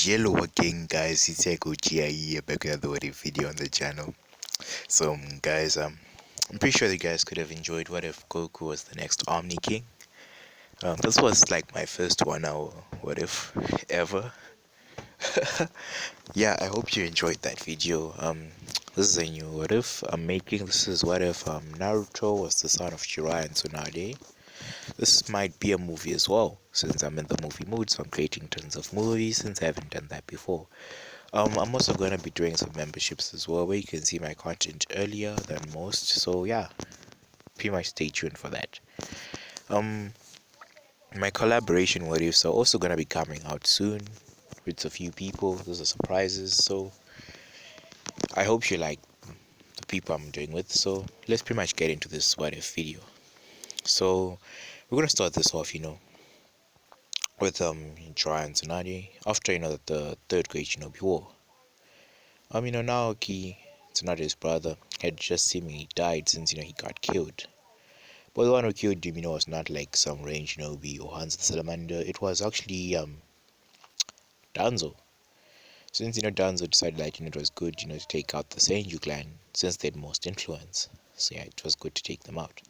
Hello again, guys. It's kaguya here, back with another video on the channel. So, guys, I'm pretty sure you guys could have enjoyed What If Goku Was the Next Omni King. This was like my first 1 hour What If ever. Yeah, I hope you enjoyed that video. This is a new What If I'm making. This is what if Naruto was the son of Jiraya and Tsunade. This might be a movie as well, since I'm in the movie mood, so I'm creating tons of movies since I haven't done that before. I'm also going to be doing some memberships as well, where you can see my content earlier than most, so yeah, pretty much stay tuned for that. My collaboration what ifs are also going to be coming out soon with a few people. Those are surprises, so I hope you like the people I'm doing with. So let's pretty much get into this what if video. So we're going to start this off, with Jiraiya and Tsunade after the third Great Shinobi War. Naoki, Tsunade's brother, had just seemingly died since he got killed. But the one who killed him, was not like some range Shinobi or Hans the Salamander. It was actually Danzo. Since Danzo decided that it was good to take out the Senju clan since they had most influence. So yeah, it was good to take them out.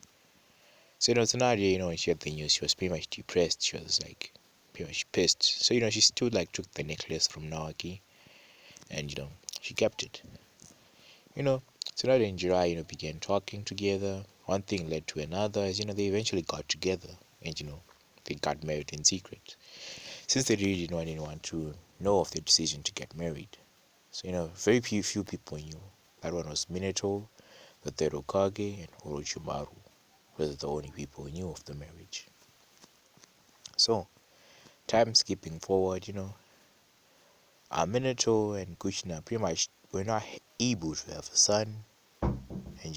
So Tsunade, when she had the news, she was pretty much depressed. She was like pretty much pissed. So she still like took the necklace from Naoki, and she kept it. Tsunade and Jiraiya began talking together. One thing led to another, as they eventually got together, and they got married in secret, since they really didn't want anyone to know of their decision to get married. So very few people knew. That one was Minato, the third Hokage, and Orochimaru were the only people who knew of the marriage. So, time skipping forward, Minato and Kushina pretty much were not able to have a son, and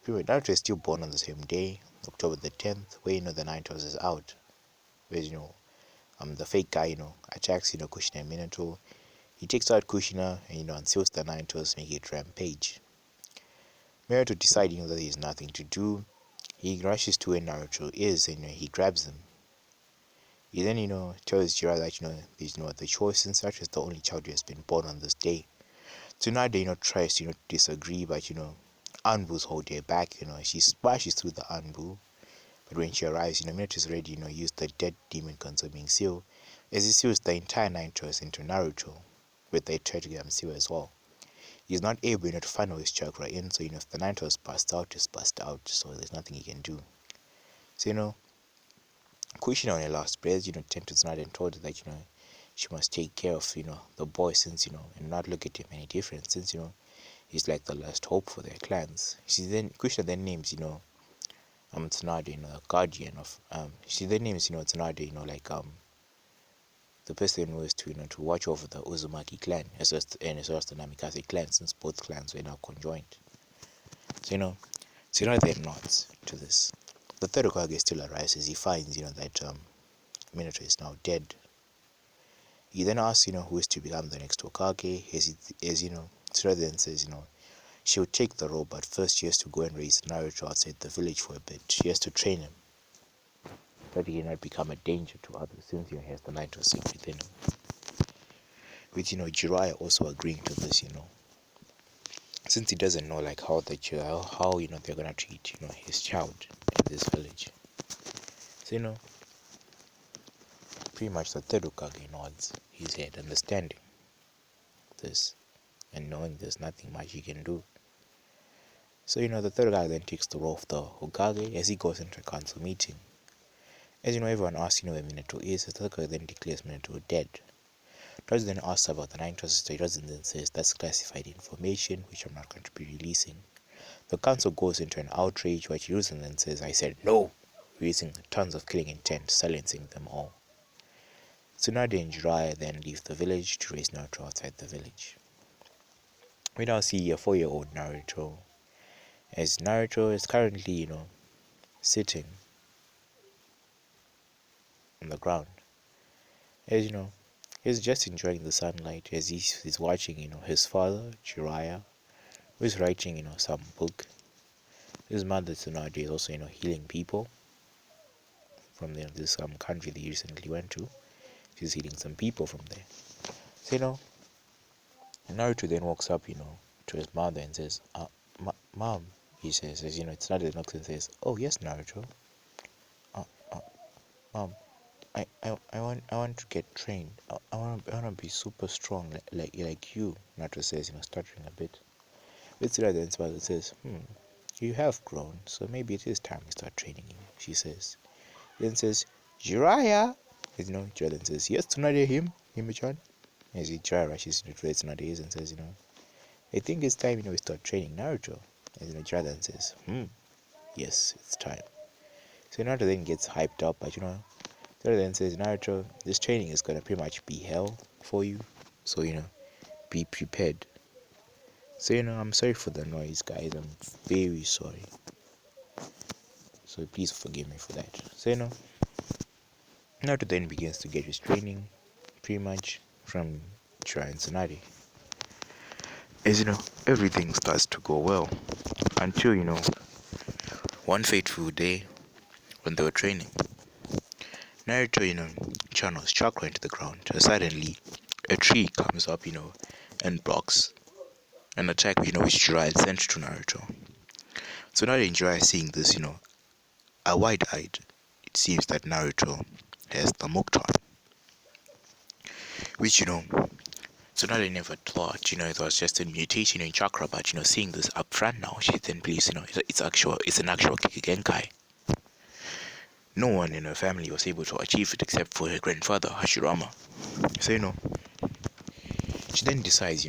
Naruto is still born on the same day, October the 10th, where the Naruto is out, where the fake guy attacks Kushina and Minato. He takes out Kushina and unseals the Naruto's, make it rampage. Minato decides that he has nothing to do. He rushes to where Naruto is and he grabs him. He then tells Jiraiya that there's no other choice, and such as the only child who has been born on this day. Tsunade tries to disagree, but Anbu's hold her back. She splashes through the Anbu, but when she arrives, Minato is ready. Use the dead demon consuming seal, as he seals the entire Naruto into Naruto, with the try to get him seal as well. He's not able to funnel his chakra in, so if the Naruto is passed out, it's passed out, so there's nothing he can do. So Kushina on her last breath, turned to Tsunade and told her that she must take care of the boy, since and not look at him any different, since he's like the last hope for their clans. Kushina then names Tsunade the guardian of she then names Tsunade the person who is to watch over the Uzumaki clan as well as the Namikaze clan, since both clans were now conjoined. So Tsunade then nods to this. The third Hokage still arrives as he finds that Minato is now dead. He then asks who is to become the next Hokage, as Tsunade then says she will take the role, but first she has to go and raise Naruto outside the village for a bit. She has to train him, that he cannot become a danger to others, since he has the Naruto seed within him. With Jiraiya also agreeing to this, since he doesn't know how they're gonna treat his child in this village. So pretty much the third Hokage nods his head, understanding this and knowing there's nothing much he can do. So the third guy then takes the role of the Hokage as he goes into a council meeting. As everyone asks where Minato is, the third guy then declares Minato dead. Towards then asks about the Naruto sister. Towards then says that's classified information which I'm not going to be releasing. The council goes into an outrage, which Yuzen then says, I said no, using tons of killing intent, silencing them all. Tsunade and Jiraiya then leave the village to raise Naruto outside the village. We now see a 4-year-old Naruto, as Naruto is currently, sitting on the ground. As he's just enjoying the sunlight as he's watching, his father, Jiraiya, who is writing, some book. His mother, Tsunade, is also, healing people from this country they recently went to. She's healing some people from there. So Naruto then walks up, to his mother and says, Mom, he says, it's not that knocks and says, oh yes, Naruto, uh, uh, Mom, I want to get trained. I want to be super strong, like you. Naruto says, stuttering a bit. Mitsura then smiles and says, you have grown, so maybe it is time we start training you, she says. He then says, Jiraya! Jiraiya then says, yes, tsunade him-chan. As Jiraiya rushes into Tsunade and says, I think it's time, we start training Naruto. As Jiraiya then says, yes, it's time. So Naruto then gets hyped up, but Jiraiya then says, Naruto, this training is gonna pretty much be hell for you, so be prepared. So I'm sorry for the noise, guys. I'm very sorry. So please forgive me for that. So Naruto then begins to get his training, pretty much from Jiraiya and Tsunade. As everything starts to go well until one fateful day when they were training. Naruto, channels chakra into the ground. Suddenly, a tree comes up, and blocks an attack, which Jiraiya sent to Naruto. So now Jiraiya seeing this, are wide-eyed. It seems that Naruto has the Mukton, which so now they never thought, it was just a mutation in chakra, but seeing this up front now, she then believes, it's an actual Kikigenkai. No one in her family was able to achieve it except for her grandfather, Hashirama. So she then decides,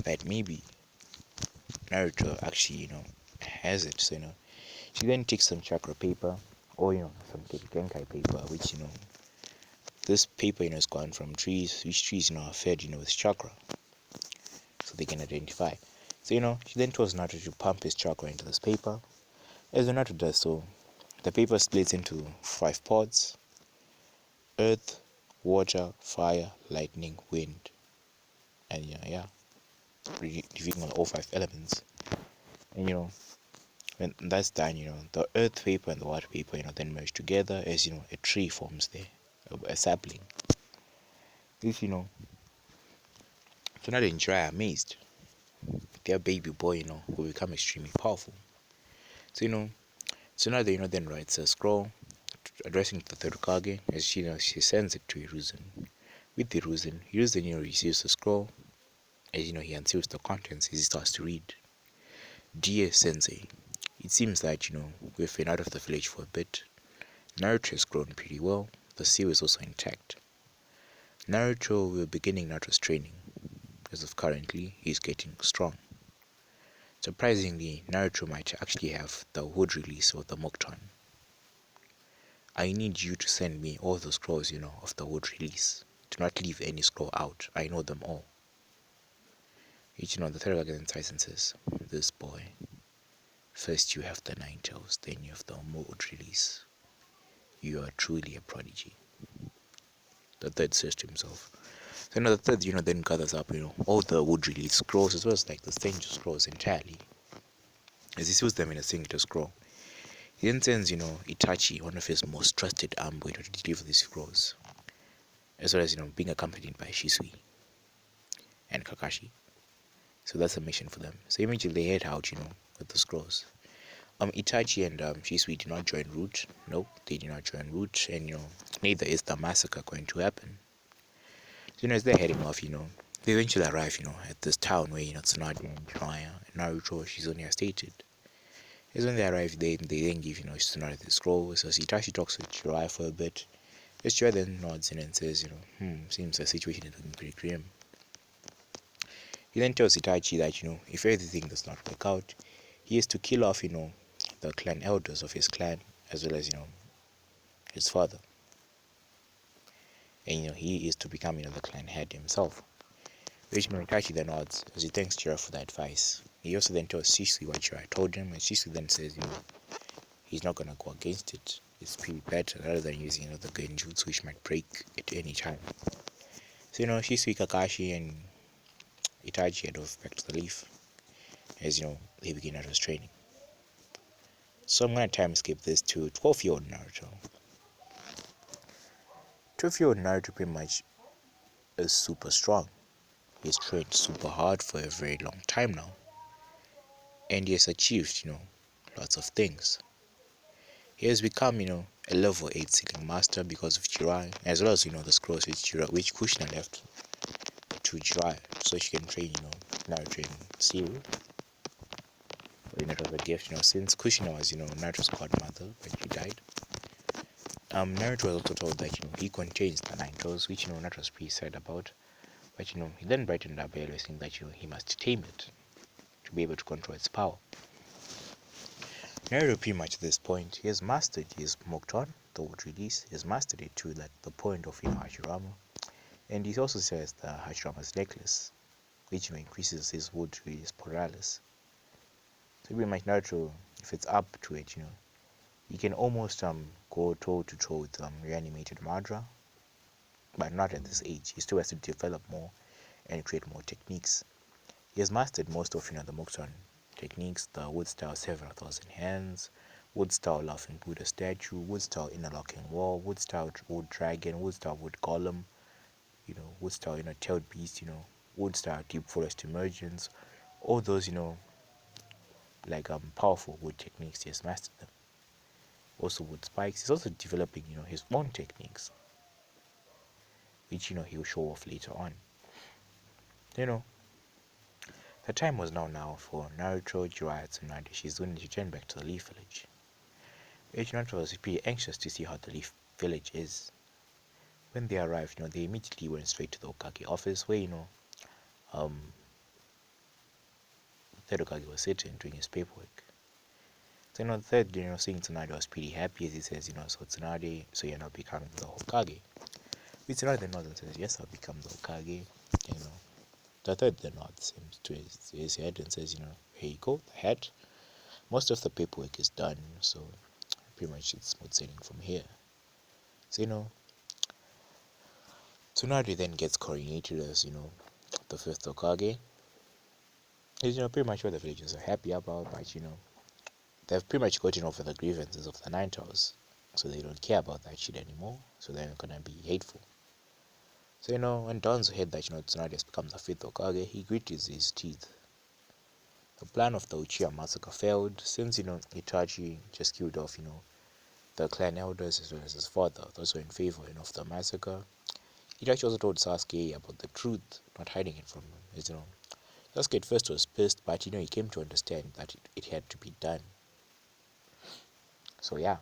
that maybe Naruto actually, has it. So she then takes some chakra paper, or some Kikigenkai paper, which this paper is gone from trees, which trees are fed with chakra, so they can identify. So she then tells Naruto to pump his chakra into this paper. As Naruto does so, the paper splits into 5 pods: earth, water, fire, lightning, wind, and revealing all 5 elements. And when that's done, the earth paper and the water paper then merge together as a tree forms there, a sapling. This so now the Jiraiya amazed. Their baby boy will become extremely powerful. So so now they then writes a scroll addressing the third Hokage, as she sends it to Hiruzen. With Hiruzen receives the scroll, as he unseals the contents as he starts to read. Dear Sensei, it seems that we've been out of the village for a bit. Naruto has grown pretty well. The seal is also intact. We're beginning Naruto's training. As of currently, he's getting strong. Surprisingly, Naruto might actually have the wood release of the Mukton. I need you to send me all the scrolls, of the wood release. Do not leave any scroll out. I know them all. The third again sighs and says, this boy. First you have the 9 tails, then you have the wood release. You are truly a prodigy. The third says to himself. So the third, then gathers up, all the wood release scrolls as well as like the Senju scrolls entirely. As he sews them in a singular scroll, he then sends, Itachi, one of his most trusted armboy, to deliver these scrolls. As well as, being accompanied by Shisui and Kakashi. So that's a mission for them. So immediately they head out, with the scrolls. Itachi and Shisui did not join route. Nope, they did not join route, and neither is the massacre going to happen. So as they're heading off, they eventually arrive, at this town where Tsunade and Jiraiya and Naruto, Shizunya stated. As when they arrive, they then give Tsunade the scroll. So Itachi talks with Jiraiya for a bit. As Jiraiya then nods in and says, seems the situation is looking pretty grim. He then tells Itachi that if everything does not work out, he is to kill off the clan elders of his clan, as well as his father, and he is to become the clan head himself. Which Itachi then nods as he thanks Jiraiya for the advice. He also then tells Shisui what Jiraiya told him, and Shisui then says he's not gonna go against it. It's pretty better rather than using the genjutsu, which might break at any time. So Shisui, Kakashi, and Itachi head off back to the leaf as they begin Naruto's training. So I'm gonna time skip this to 12-year-old Naruto. To feel Naruto pretty much is super strong. He's trained super hard for a very long time now, and he has achieved, lots of things. He has become, a level 8 sealing master because of Jiraiya, as well as, the scrolls which Kushina left to Jiraiya, so she can train, Naruto in seal. It was a gift, since Kushina was, Naruto's godmother when she died. Naruto was also told that, he contains the nine toes, which, Naruto was pretty sad about. But, he then brightened up by realizing that, he must tame it to be able to control its power. Naruto pretty much at this point, he has mastered his Mokton, the wood release. He has mastered it to the point of, Hashirama. And he also says the Hashirama's necklace, which, increases his wood release paralysis. So pretty much Naruto, if it's up to it, he can almost go toe to toe with reanimated Madara, but not at this age. He still has to develop more and create more techniques. He has mastered most of the Mokton techniques, the wood style 7,000 hands, wood style laughing Buddha statue, wood style interlocking wall, wood style wood dragon, wood style wood golem, wood style tailed beast, wood style deep forest emergence, all those like powerful wood techniques. He has mastered them. Also wood spikes. He's also developing his own techniques, which he'll show off later on. The time was now for Naruto, Jiraiya, Tsunade, Shizune to return back to the Leaf Village. Naruto was pretty anxious to see how the Leaf Village is. When they arrived, they immediately went straight to the Hokage office where, the third Hokage was sitting doing his paperwork. So, the third, seeing Tsunade was pretty happy as he says, so Tsunade, so you're now becoming the Hokage. Which Tsunade then nods and says, yes, I'll become the Hokage, The third then nods to his head and says, here you go, the hat. Most of the paperwork is done, so pretty much it's smooth sailing from here. So, Tsunade then gets coronated as, the fifth Hokage. Is, pretty much what the villagers are happy about, but, they've pretty much gotten over the grievances of the Nine Tails, so they don't care about that shit anymore, so they're not gonna be hateful. So, when Danzo heard that, Tsunade has become the fifth Hokage, he grit his teeth. The plan of the Uchiha massacre failed, since, Itachi just killed off, the clan elders as well as his father, those were in favor, of the massacre. Itachi also told Sasuke about the truth, not hiding it from him. Sasuke at first was pissed, but, he came to understand that it had to be done. So, yeah,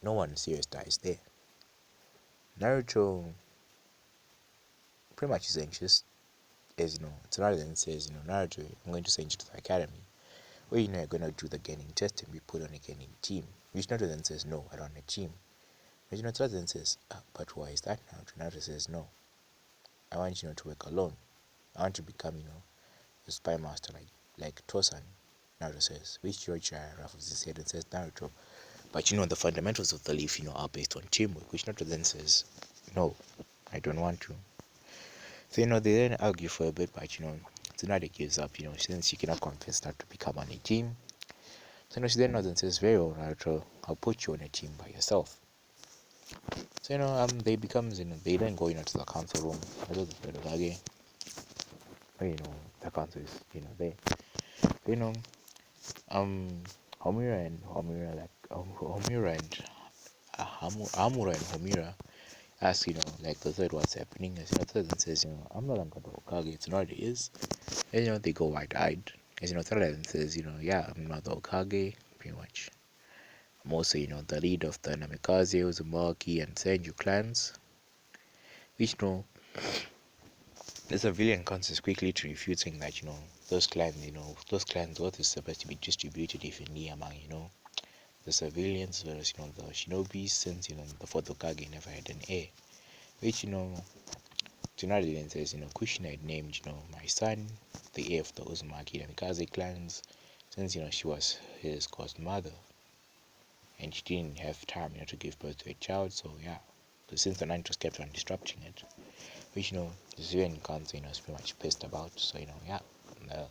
no one serious dies there. Naruto pretty much is anxious, as, Tsunade then says, Naruto, I'm going to send you to the academy, where, you're going to do the Genin test and be put on a Genin team. Which Naruto then says, no, I don't want a team. But, Tsunade then says, but why is that, Naruto? Naruto says, no, I want, to work alone. I want to become, a spy master like Tosan, Naruto says. Which Jiraiya ruffles his head and says, Naruto, but, the fundamentals of the leaf, are based on teamwork. Which Naruto then says, no, I don't want to. So, they then argue for a bit, but, Tsunade gives up, since she cannot convince Naruto to become on a team. So, she then nods and says, very well, Naruto, I'll put you on a team by yourself. So, they then go, to the council room, as well as the Hokage. The council is, there. So, Homura and Hamura and Homura ask, like the third what's happening, as the third then says, I'm no longer the Hokage, Tsunade is. And, they go wide-eyed. As, third then says, yeah, I'm not the Hokage, pretty much. I'm also, the leader of the Namikaze, Uzumaki, and Senju clans. Which, the civilian council quickly to refute, saying that, those clans, what is supposed to be distributed evenly among, the civilians, whereas, the shinobis, since, the fourth Hokage never had an heir. Which, Tsunade then says, Kushina had named, my son, the heir of the Uzumaki and Kaze clans, since, she was his godmother. And she didn't have time, to give birth to a child, so yeah. So since the Ninjas kept on disrupting it, which, the civilian council, is pretty much pissed about, so, yeah.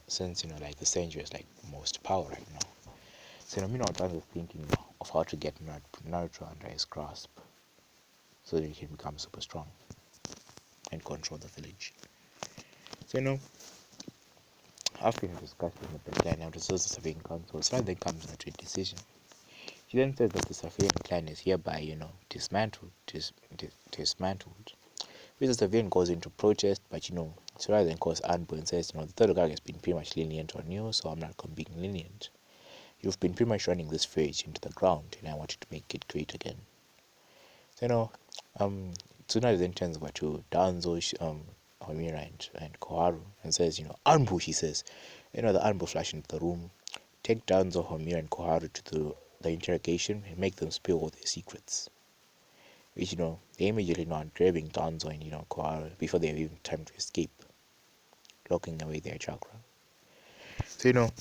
Since, like, the Senju is, like, most power right now. So, Minato was thinking of how to get Naruto under his grasp. so that he can become super strong and control the village. So after discussing with the clan and resources surveying council, Snow then comes to a decision. He then says that the surveying clan is hereby, dismantled. Which the surveying goes into protest, but Sura then calls Anbu and says, the third Hokage has been pretty much lenient on you, so I'm not being lenient. You've been pretty much running this phrase into the ground, and I wanted to make it great again. So Tsunade then turns over to Danzo, Homira and Koharu and says, Anbu, she says. The Anbu flash into the room, take Danzo, Homira and Koharu to the interrogation and make them spill all their secrets. Which, they immediately know grabbing Danzo and, Koharu before they have even time to escape, locking away their chakra. So,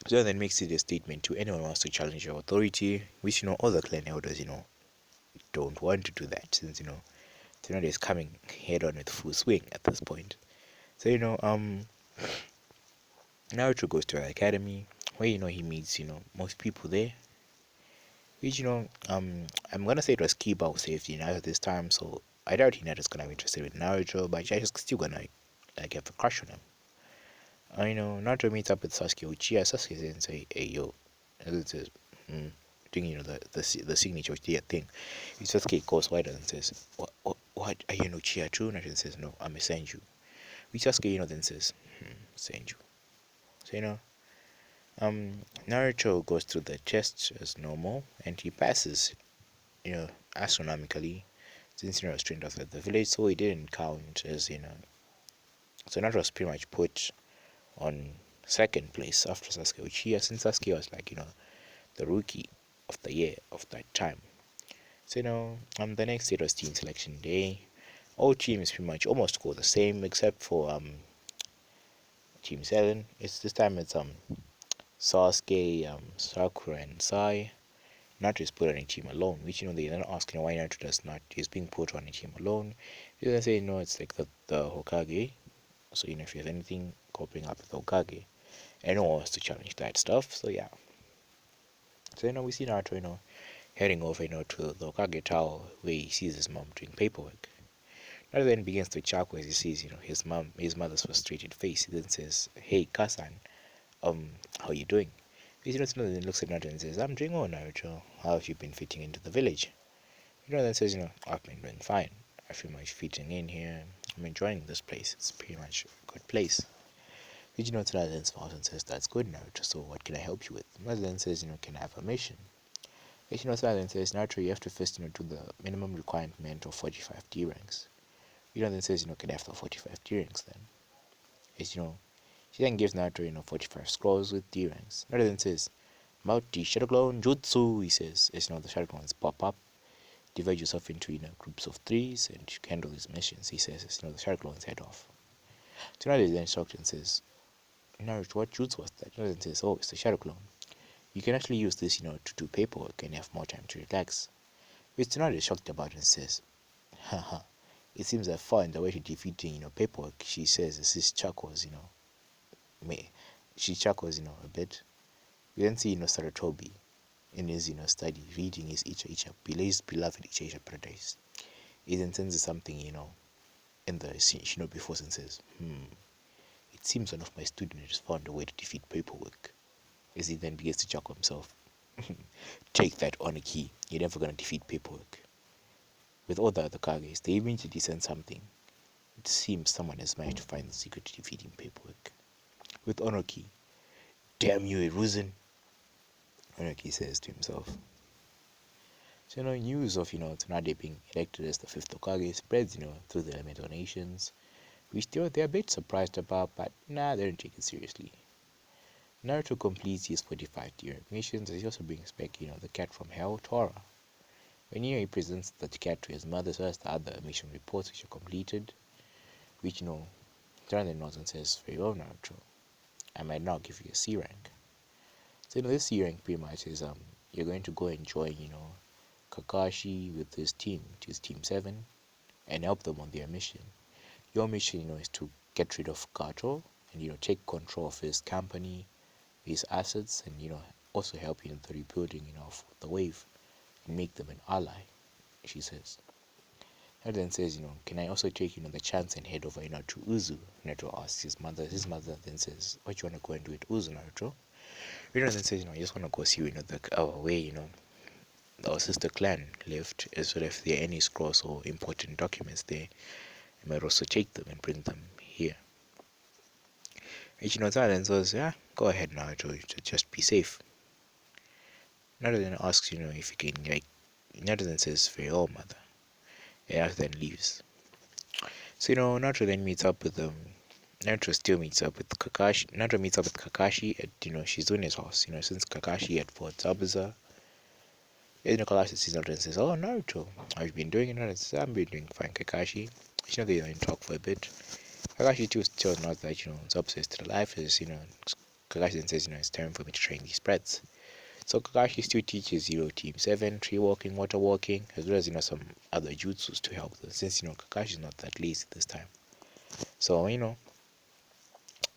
so then makes it a statement to anyone who wants to challenge your authority, which, all the clan elders, don't want to do that since, Tsunade is coming head on with full swing at this point. So, Naruto goes to an academy where, he meets, most people there. Which, I'm gonna say it was Kiba who saved Hinata this time, so I doubt Hinata's gonna be interested with Naruto, but she's still gonna, like, have a crush on him. Naruto meets up with Sasuke Uchiha. Sasuke then say, hey, yo, this is, doing, the signature Uchiha thing. Sasuke goes white and says, what, are you an Uchiha too? Naruto says, no, I'm a Senju. Which Sasuke, then says, Senju. So, Naruto goes through the test as normal, and he passes, astronomically, since, was trained outside the village, so he didn't count as, so Naruto was pretty much put on second place after Sasuke Uchiha, since Sasuke was like, the rookie of the year of that time. So, the next day was team selection day. All teams pretty much almost score the same, except for, Team 7. This time it's, Sasuke, Sakura, and Sai. Naruto is put on a team alone, which, they then ask, why Naruto does not is being put on a team alone. You then say, it's like the Hokage. So, if you have anything coping up with the Hokage, anyone wants to challenge that stuff. So, yeah. So, we see Naruto, heading over, to the Hokage Tower where he sees his mom doing paperwork. Naruto then begins to chuckle as he sees, his mother's frustrated face. He then says, hey, Kasan, how you doing? Naruto then looks at Naruto and says, I'm doing well, Naruto. How have you been fitting into the village? Then says, I've been doing fine. I feel much fitting in here. I'm enjoying this place. It's pretty much a good place. Naruto then smiles and says, that's good, Naruto. So what can I help you with? Naruto then says, can I have a mission? Naruto then says, Naruto, you have to first, do the minimum requirement of 45 D ranks. Then says, can I have the 45 D ranks then? She then gives Naruto, 45 scrolls with D ranks. Naruto then says, about the Shadow Clone Jutsu, he says, the Shadow Clones pop up. Divide yourself into, groups of 3s and you can handle these missions. He says, the Shadow Clones head off. Tsunade is then shocked and says, Naruto, what jutsu was that? Naruto then says, oh, it's the Shadow Clone. You can actually use this, to do paperwork and have more time to relax. Which Tsunade is shocked about and says, haha, it seems that far in the way to defeating, paperwork, she says this chuckles, she chuckles, a bit. We then see, Sarutobi in his, study, reading his beloved Icha Paradise. He then senses something, in the Shinobi Force and says, it seems one of my students has found a way to defeat paperwork. As he then begins to chuckle himself. Take that on a key. You're never gonna defeat paperwork. With all the other Kages, they immediately sense something. It seems someone has managed to find the secret to defeating paperwork. With Onoki, damn you, Eruzen, Onoki says to himself. So, news of, Tsunade being elected as the 5th Hokage spreads, through the elemental nations, which they're a bit surprised about, but nah, they don't take it seriously. Naruto completes his 45 missions, as he also brings back, the cat from hell, Tora. When he presents the cat to his mother, as well as the other mission reports which are completed, which, Tora then nods and says, very well, Naruto, I might now give you a C rank. So, this C rank pretty much is, you're going to go and join, Kakashi with his team, which is Team 7, and help them on their mission. Your mission, is to get rid of Kato and, take control of his company, his assets, and, also help in the rebuilding, of the wave and make them an ally, she says. Naruto then says, can I also take, the chance and head over, to Uzu? Naruto asks his mother. His mother then says, what you want to go and do with Uzu, Naruto? Naruto then says, I just want to go see, our way, our sister clan lived, as well if there are any scrolls or important documents there, I might also take them and bring them here. Ichino then says, yeah, go ahead, Naruto, just be safe. Naruto then asks, if he can, Naruto then says, very well, mother. And Naruto then leaves. So, Naruto then meets up with Naruto still meets up with Kakashi. Naruto meets up with Kakashi at, Shizune's house. Since Kakashi had fought Zabuza, Kakashi sees Naruto and says, oh, Naruto, how you been doing? And Naruto says, I've been doing fine, Kakashi. They don't talk for a bit. Kakashi too tells Naruto that, Zabuza is still alive. Kakashi then says, it's time for me to train these brats. So Kakashi still teaches, Team 7, tree walking, water walking, as well as, some other jutsus to help them, since, Kakashi is not that lazy this time. So,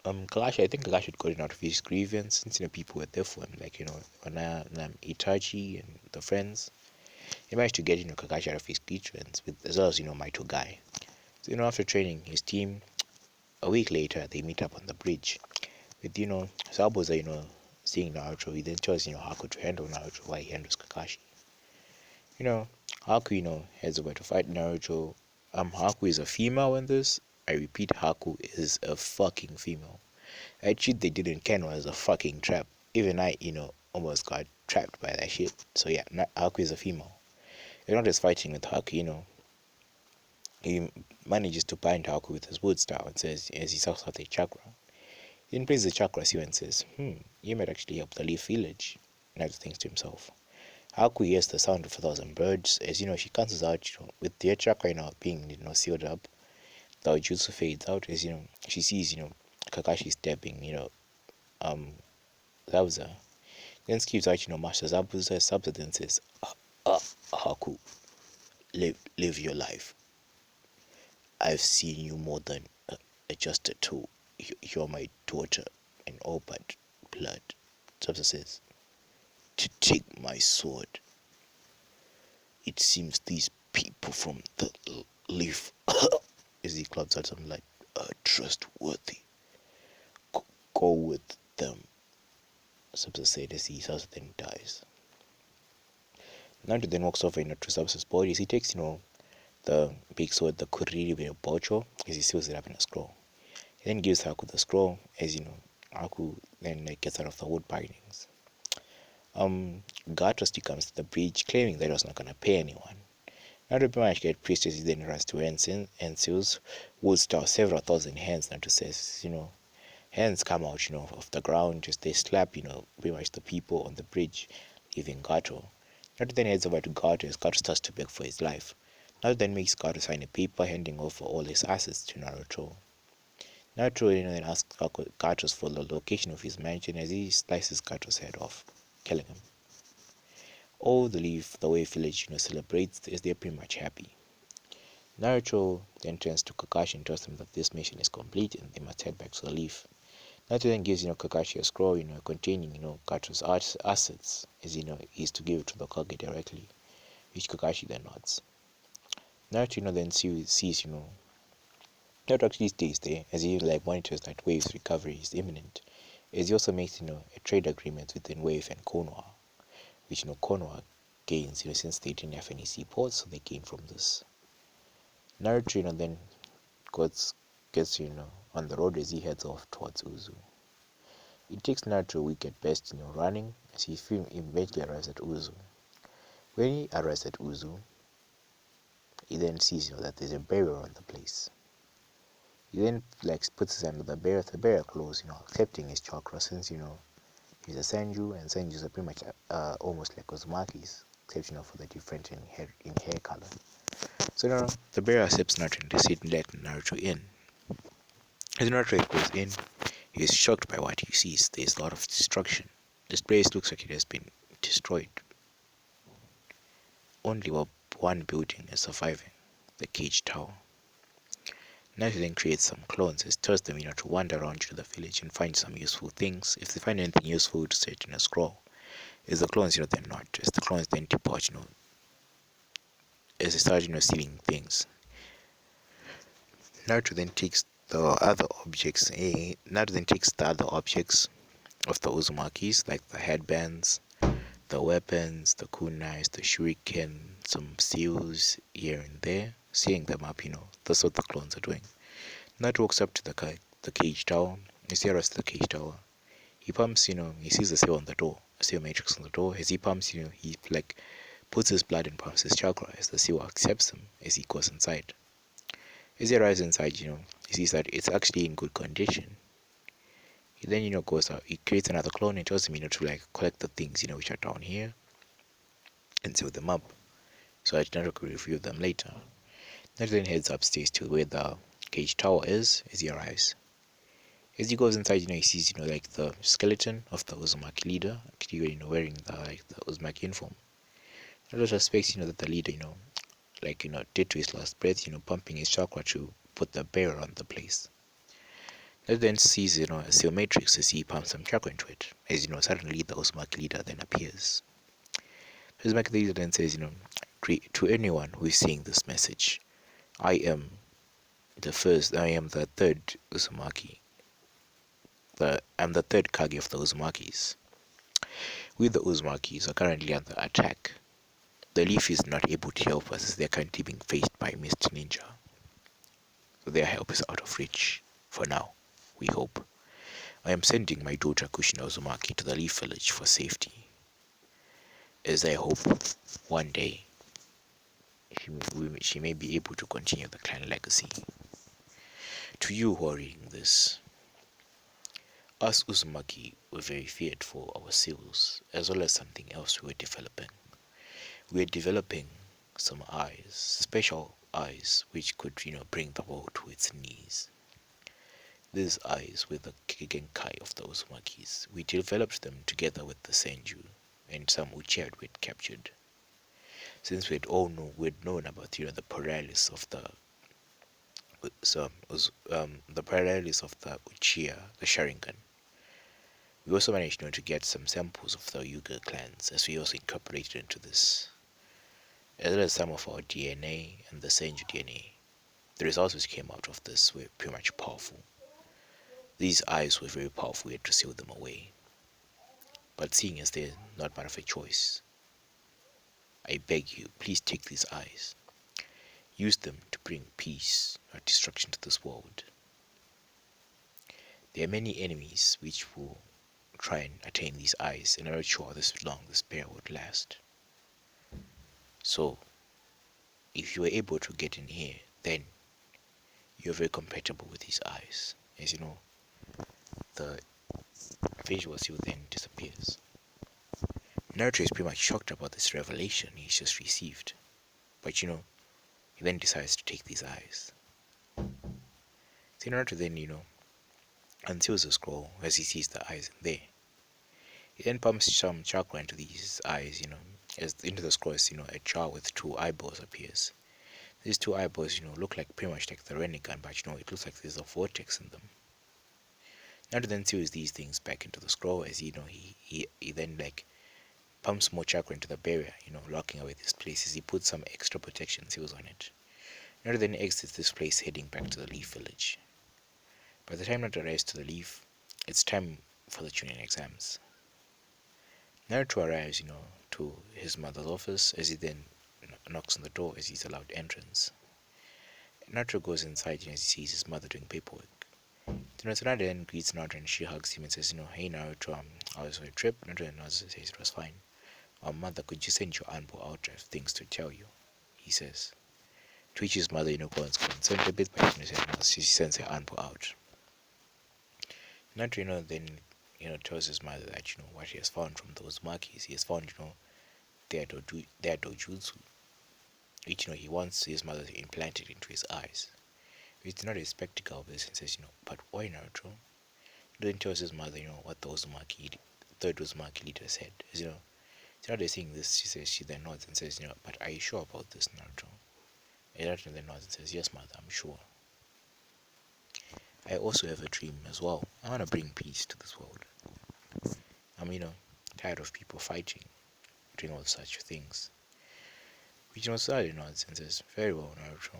Kakashi, I think Kakashi had gotten out of his grievance, since, people were there for him, like, Itachi and the friends. He managed to get, Kakashi out of his grievance, as well as, Maito Guy. So, after training his team, a week later, they meet up on the bridge with, Zabuza, seeing Naruto. He then tells, Haku to handle Naruto while he handles Kakashi. Haku, heads over to fight Naruto. Haku is a female in this. I repeat, Haku is a fucking female. That shit they did in Ken was a fucking trap. Even I, almost got trapped by that shit. So yeah, Haku is a female. You're not just fighting with Haku, he manages to bind Haku with his wood style and says, as he sucks out the chakra. He then brings the chakra to you and says, you might actually help the Leaf Village. Naruto thinks to himself. Haku hears the sound of 1,000 birds, as she cancels out, with the chakra being, sealed up. The jutsu fades out as, she sees, Kakashi stabbing, Zabuza. Then skips out, Master Zabuza then says, Haku, live your life. I've seen you more than just a tool. You're my daughter and all but blood. Zabuza says, to take my sword. It seems these people from the leaf, as he clubs out something like, are trustworthy. Go with them. Zabuza said as he then dies. Naruto then walks over, to Zabuza's body as he takes, the big sword, the Kuriri Bocho, as he seals it up in a scroll. He then gives Haku the scroll, as Haku then gets out of the wood bindings. Gato comes to the bridge, claiming that he was not gonna pay anyone. Naruto pretty much gets pissed as he then runs to and seals wood star several thousand hands. Naruto says, hands come out, off the ground, just they slap, pretty much the people on the bridge, leaving Gato. Naruto then heads over to Gato as Gato starts to beg for his life. Naruto then makes Gato sign a paper handing over all his assets to Naruto. Naruto then asks Gato for the location of his mansion as he slices Gato's head off, killing him. All the Wave Village, celebrates as they're pretty much happy. Naruto then turns to Kakashi and tells him that this mission is complete and they must head back to the Leaf. Naruto then gives, Kakashi a scroll, containing, Gato's assets, as, he's to give it to the Hokage directly, which Kakashi then nods. Naruto, then sees, Naruto actually stays there, as he, monitors that Wave's recovery is imminent, as he also makes, a trade agreement within Wave and Konoha, which, Konoha gains, since they didn't have any seaports, so they gain from this. Naruto, then gets, on the road as he heads off towards Uzu. It takes Naruto a week at best, running, as he eventually arrives at Uzu. When he arrives at Uzu, he then sees, that there's a barrier on the place. He then, puts his hand on the barrier closes, accepting his chakra, since, he's a Senju, and Senjus are pretty much almost like Uzumakis, except, for the difference in hair color. So now, the barrier accepts Naruto and decides to let Naruto in. As Naruto goes in, he is shocked by what he sees. There's a lot of destruction. This place looks like it has been destroyed. Only one building is surviving, the Cage Tower. Naruto then creates some clones and tells them, to wander around to the village and find some useful things. If they find anything useful, to set in a scroll. As the clones, they're not. As the clones then depart, as they start, stealing things. Naruto then takes the other objects. Naruto then takes the other objects of the Uzumakis, like the headbands, the weapons, the kunais, the shuriken, some seals here and there, seeing them up. That's what the clones are doing. Naruto walks up to the cage tower. As he arrives at the cage tower, he pumps. He sees the seal on the door, a seal matrix on the door. As he pumps, he like puts his blood and pumps his chakra as the seal accepts him as he goes inside. As he arrives inside, he sees that it's actually in good condition. He then, goes out, he creates another clone and tells him, to like collect the things, which are down here and seal them up. So that Naruto could review them later. Naruto then heads upstairs to where the cage tower is as he arrives. As he goes inside, he sees, like the skeleton of the Uzumaki leader, actually, wearing the Uzumaki uniform. Naruto suspects, that the leader, like, did to his last breath, pumping his chakra to put the barrier on the place. Naruto then sees, a seal matrix as he pumps some chakra into it. As, suddenly the Uzumaki leader then appears. The Uzumaki leader then says, to anyone who is seeing this message, I am I am the third Uzumaki. I'm the third Kage of the Uzumakis. We the Uzumakis are currently under attack. The leaf is not able to help us as they are currently being faced by Mist Ninja. So their help is out of reach. For now, we hope. I am sending my daughter Kushina Uzumaki to the Leaf Village for safety, as I hope one day she may be able to continue the clan legacy. To you who are reading this, us Uzumaki were very feared for our seals, as well as something else we were developing. We were developing some eyes, special eyes, which could, bring the world to its knees. These eyes were the Kigenkai of the Uzumakis. We developed them together with the Senju and some Uchiha we'd captured. Since we'd known about, the paralysis of the paralysis of the Uchiha, the Sharingan. We also managed, to get some samples of the Yuga clans, as we also incorporated into this, as well as some of our DNA and the Senju DNA. The results which came out of this were pretty much powerful. These eyes were very powerful, we had to seal them away. But seeing as they're not much of a choice, I beg you, please take these eyes. Use them to bring peace, not destruction to this world. There are many enemies which will try and attain these eyes, and I'm not sure this pair would last. So, if you are able to get in here, then you're very compatible with these eyes. As the visual seal then disappears. Naruto is pretty much shocked about this revelation he's just received. But he then decides to take these eyes. So Naruto then, unseals the scroll as he sees the eyes in there. He then pumps some chakra into these eyes, as into the scroll, as, a jar with two eyeballs appears. These two eyeballs, look like pretty much like the Rinnegan, but it looks like there's a vortex in them. Naruto then seals these things back into the scroll as he then like pumps more chakra into the barrier, locking away this place as he puts some extra protection seals on it. Naruto then exits this place heading back to the Leaf Village. By the time Naruto arrives to the Leaf, it's time for the Chunin exams. Naruto arrives, to his mother's office as he then knocks on the door as he's allowed entrance. Naruto goes inside as he sees his mother doing paperwork. Tsunade then greets Naruto and she hugs him and says, hey Naruto, I was on a trip. Naruto and says it was fine. Mother, could you send your uncle out? I have things to tell you, he says. To which his mother, goes concerned a bit, but she sends her uncle out. Naruto, then, tells his mother that, what he has found from those Uzumaki. He has found, their dojutsu, which, he wants his mother to implant it into his eyes. It's not a spectacle of this and says, but why Naruto? Then tells his mother, what the third Uzumaki leader said. As, Naruto saying this, she then nods and says, but are you sure about this, Naruto? And Naruto then nods and says, yes, mother, I'm sure. I also have a dream as well. I want to bring peace to this world. I'm, tired of people fighting, doing all such things. Which, Sasuke nods and says, very well, Naruto.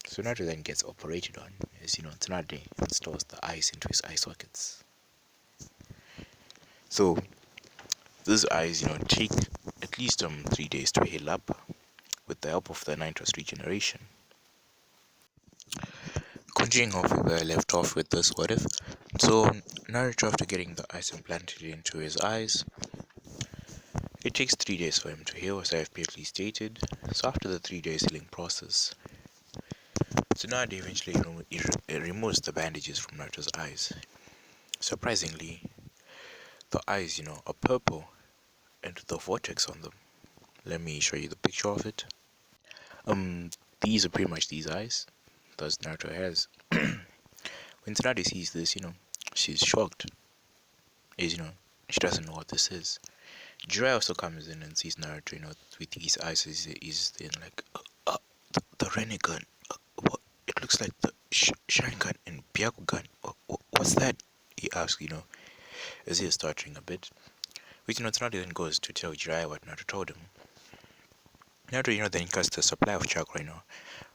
So Naruto then gets operated on, as Tsunade installs the ice into his eye sockets. So those eyes, take at least 3 days to heal up with the help of the nitrous regeneration. Continuing off where I left off with this what if. So Naruto, after getting the ice implanted into his eyes, it takes 3 days for him to heal, as I have previously stated. So after the 3 days healing process, Tsunade eventually removes the bandages from Naruto's eyes. Surprisingly, the eyes, are purple and the vortex on them. Let me show you the picture of it. Um, these are pretty much these eyes that Naruto has. When Tsunade sees this, she's shocked. Is she doesn't know what this is. Jiraya also comes in and sees Naruto, with his eyes. Is then like, the Renegon. What? It looks like the Sharingan and Byakugan. What's that? He asks, as he is stuttering a bit. Which, Tsunade then goes to tell Jiraiya what Naruto told him. Naruto, then casts a supply of chakra,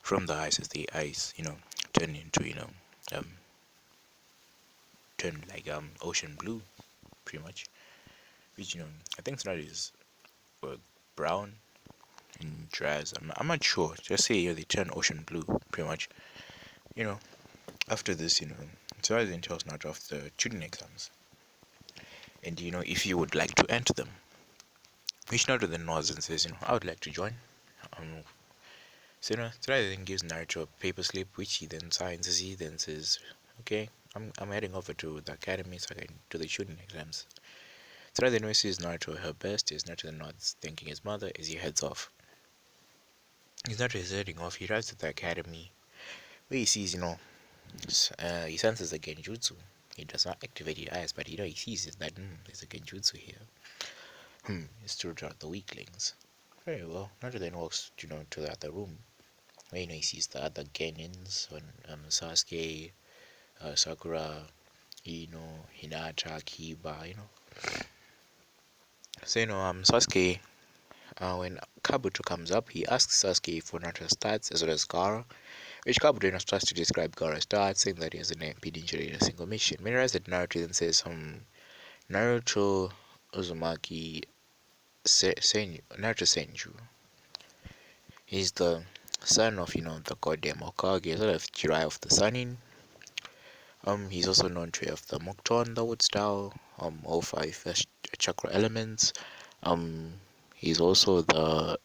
from the eyes, as the eyes, turn into, um, turn like ocean blue, pretty much. Which, I think Tsunade is brown and Jiraiya's. I'm not sure. Just say they turn ocean blue, pretty much. You know, after this, Tsunade then tells Naruto of the Chunin exams, and if you would like to enter them. Which Naruto then nods and says, I would like to join. Um, So Tsunade then gives Naruto a paper slip, which he then signs. As he then says, "Okay, I'm heading over to the academy so I can do the shooting exams." Tsunade then wishes Naruto her best. As Naruto then nods, thanking his mother as he heads off. As Naruto is heading off, he arrives at the academy, where he sees, he senses a genjutsu. He does not activate his eyes, but he sees is that there's a genjutsu here. It's to out the weaklings. Very well. Naruto then walks, to the other room, where he sees the other genins on Sasuke, Sakura, Hinata, Kiba. So Sasuke, when Kabuto comes up, he asks Sasuke for Naruto's stats as well as Gaara, which Kabuto starts to describe Gaara's stats, saying that he has an MP injury in a single mission. When he realizes that Naruto then says, Naruto Uzumaki Naruto Senju. He's the son of, the goddamn hokage, sort of Jiraiya of the Chunin. He's also known to have the Mukton, the wood style, all five chakra elements. He's also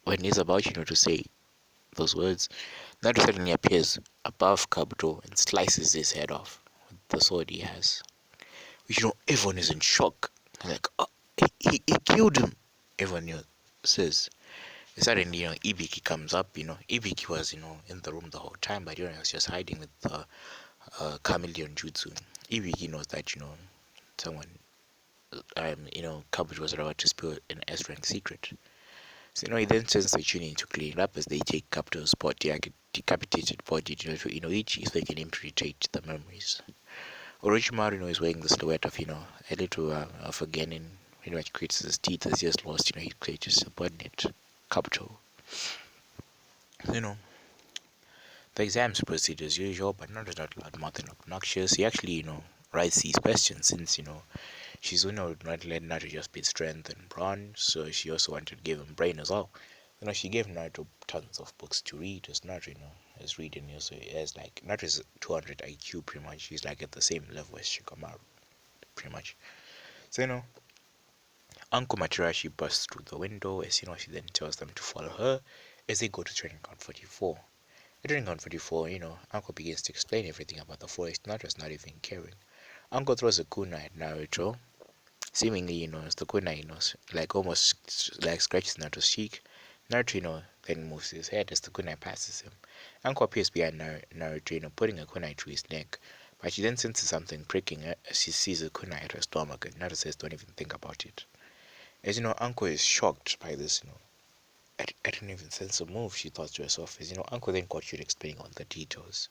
when he's about, to say those words, Naruto suddenly appears above Kabuto and slices his head off with the sword he has. Which, everyone is in shock. Like, oh, he killed him. Everyone, says. Suddenly, Ibiki comes up. Ibiki was, in the room the whole time, but he was just hiding with the chameleon jutsu. Ibiki knows that, someone, Kabuto was about to spill an S rank secret. So, he then sends the Chunin to clean it up as they take Kabuto's decapitated body to Inoichi so they can infiltrate the memories. Orochimaru, is wearing the silhouette of, a little of a genin, pretty much creates his teeth as he has lost, his greatest subordinate, Kabuto. The exams proceed as usual, but not loudmouth and obnoxious. He actually, writes these questions since, Shizuna would not let Naruto just be strength and brawn, so she also wanted to give him brain as well. She gave Naruto tons of books to read, as Naruto, is reading. Also, as like Naruto is 200 IQ pretty much. He's like at the same level as Shikamaru, pretty much. So Uncle Materashi busts through the window as she then tells them to follow her as they go to training ground 44. At training ground 44, Uncle begins to explain everything about the forest. Naruto's not even caring. Uncle throws a kunai at Naruto. Seemingly, as the kunai, like almost like scratches Naruto's cheek. Naruto, then moves his head as the kunai passes him. Uncle appears behind Naruto, putting a kunai to his neck. But she then senses something pricking her as she sees a kunai at her stomach, and Naruto says, "Don't even think about it." As Uncle is shocked by this, I didn't even sense a move, she thought to herself, as Uncle then continued explaining all the details.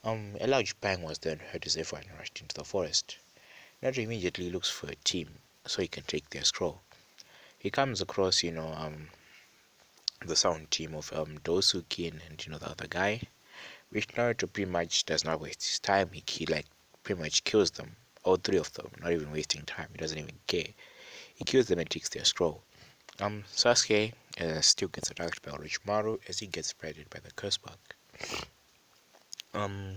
A large bang was then heard as everyone rushed into the forest. Naruto immediately looks for a team so he can take their scroll. He comes across, the sound team of Dosuke and the other guy, which Naruto pretty much does not waste his time. He like pretty much kills them, all three of them, not even wasting time. He doesn't even care. He kills them and takes their scroll. Sasuke still gets attacked by Orochimaru as he gets spreaded by the curse bug.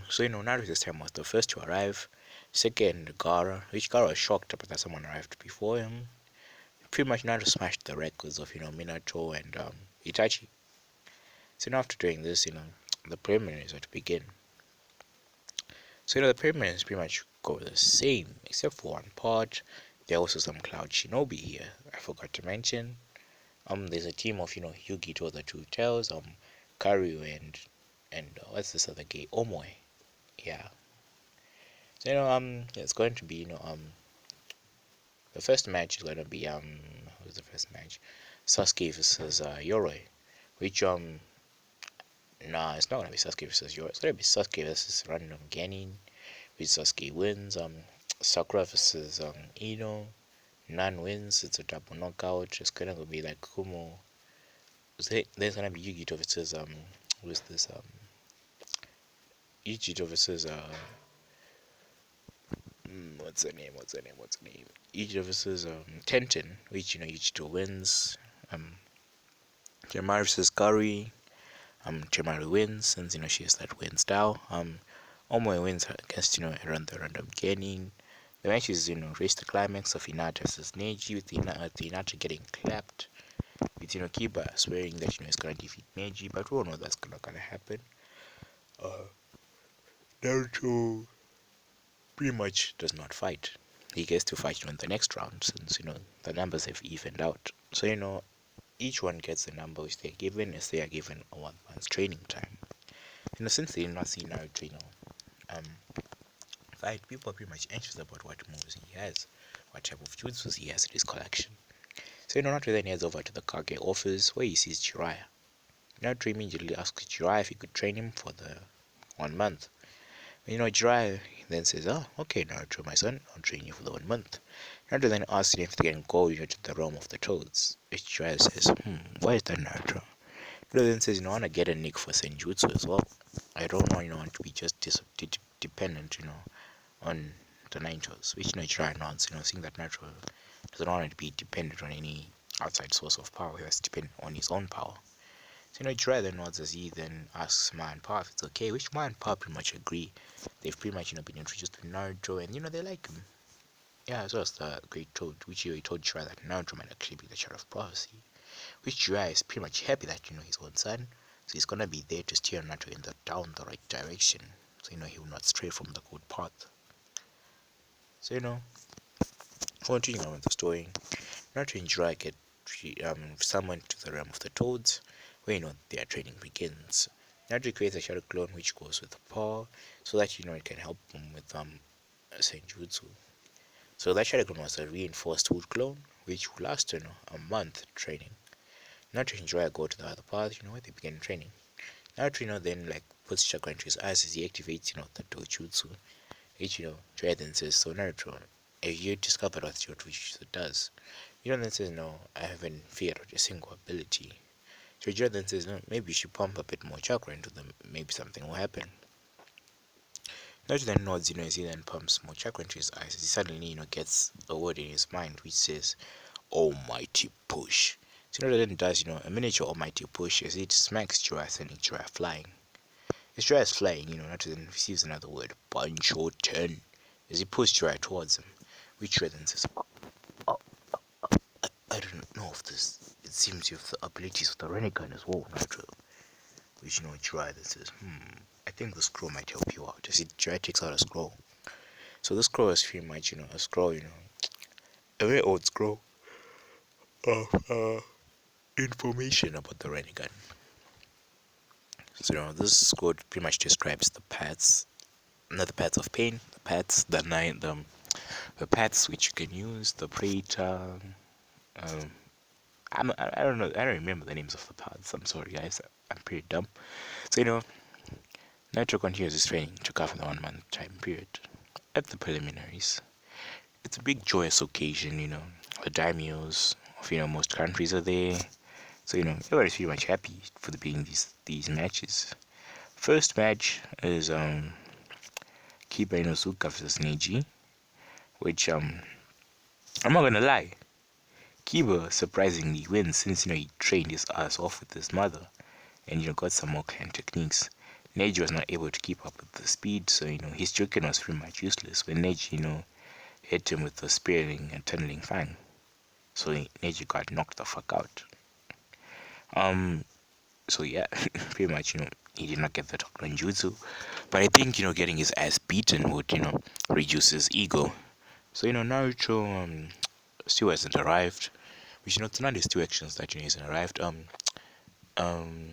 So Naruto this time was the first to arrive. Second, Gaara, which Gaara was shocked about that someone arrived before him. Pretty much Naruto smashed the records of Minato and Itachi. So after doing this, the preliminaries are to begin. So the preliminaries pretty much go the same, except for one part. There are also some Cloud Shinobi here. I forgot to mention. There's a team of Yugito, the Two Tails, Karyu and what's this other guy? Omoe. Yeah. So it's going to be the first match is going to be who's the first match? Sasuke versus Yoroi, which nah, it's not gonna be Sasuke versus Yoroi. It's gonna be Sasuke versus random Genin, which Sasuke wins. Sakura versus Ino, Nan wins. It's a double knockout. It's gonna be like Kumo. There's gonna be Yugito versus who's this Yugito versus what's her name? Yugito versus Tenten, which Yugito wins. Temari versus Kari. Temari wins since she has that win style. Omoe wins against a random gaining. The match is reached the climax of Hinata versus Neji with Hinata getting clapped. With Kiba swearing that he's gonna defeat Neji, but we all know that's not gonna happen. Naruto pretty much does not fight. He gets to fight in the next round since the numbers have evened out. So each one gets the number which they're given as they are given a 1 month training time. Since they did not see Naruto, um, fight, people are pretty much anxious about what moves he has, what type of jutsus he has in his collection. So Naruto then heads over to the Kage office where he sees Jiraya. Naruto immediately asks Jiraya if he could train him for the 1 month. Jiraiya then says, "Oh, okay, Naruto, my son, I'll train you for the 1 month." Naruto then asks him if they can go to the realm of the toads. Which Jiraiya says, why is that, Naruto? Naruto then says, I want to get a nick for Senjutsu as well. I don't want to be just dependent, on the Ninjas. Which Jiraiya nods, seeing that Naruto doesn't want to be dependent on any outside source of power. He has to depend on his own power. So Jiraiya then nods as he then asks Ma and Pa if it's okay, which Ma and Pa pretty much agree. They've pretty much been introduced to Naruto and they like him. Yeah, as well as the Great Toad, which he told Jiraiya that Naruto might actually be the Shadow of Prophecy. Which Jiraiya is pretty much happy that his own son, so he's gonna be there to steer Naruto in down the right direction. So he will not stray from the good path. So continuing on with the story, Naruto and Jiraiya get summoned to the realm of the toads, where their training begins. Naruto creates a shadow clone which goes with Paul, so that it can help him with Senjutsu. So that shadow clone was a reinforced wood clone, which will last a month training. Naruto and Jiraiya go to the other path, where they begin training. Naruto then puts chakra into his eyes as he activates the dojutsu, which Jiraiya then says, "So Naruto, have you discovered what your dojutsu does?" Then says, "No, I haven't figured out a single ability." So Jiraiya then says, "No, maybe you should pump a bit more chakra into them. Maybe something will happen." Naruto then nods, as he then pumps more chakra into his eyes. As he suddenly, gets a word in his mind which says, "Almighty push." So Naruto then does, a miniature almighty push as it smacks Jiraiya, sending Jiraiya flying. As Jiraiya is flying, Naruto then receives another word, Bancho 10, as he pulls Jiraiya towards him, which Jiraiya then says, I don't know if this. It seems you have the abilities of the Rinnegan as well, Naruto. Which Jiraiya then says, I think the scroll might help you out. As Jiraiya takes out a scroll. So this scroll is pretty much, a scroll, a very old scroll of information about the Rinnegan. So this scroll pretty much describes the paths, not the paths of pain, the paths, the paths which you can use, the Praetor, I don't know. I don't remember the names of the paths. I'm sorry, guys. I'm pretty dumb. So Naruto continues his training to cover the 1 month time period. At the preliminaries, it's a big joyous occasion. The daimyos of most countries are there. So everybody's pretty much happy for being these matches. First match is Kiba Inosuka versus Neji, which I'm not gonna lie, Kiba surprisingly wins since he trained his ass off with his mother and got some more clan techniques. Neji was not able to keep up with the speed, so his Joken was pretty much useless when Neji hit him with the spearing and tunneling fang. So Neji got knocked the fuck out. So yeah, pretty much he did not get the Tokran Jutsu, but I think getting his ass beaten would reduce his ego. So Naruto still hasn't arrived, which tsunade is two actions that hasn't arrived. Um um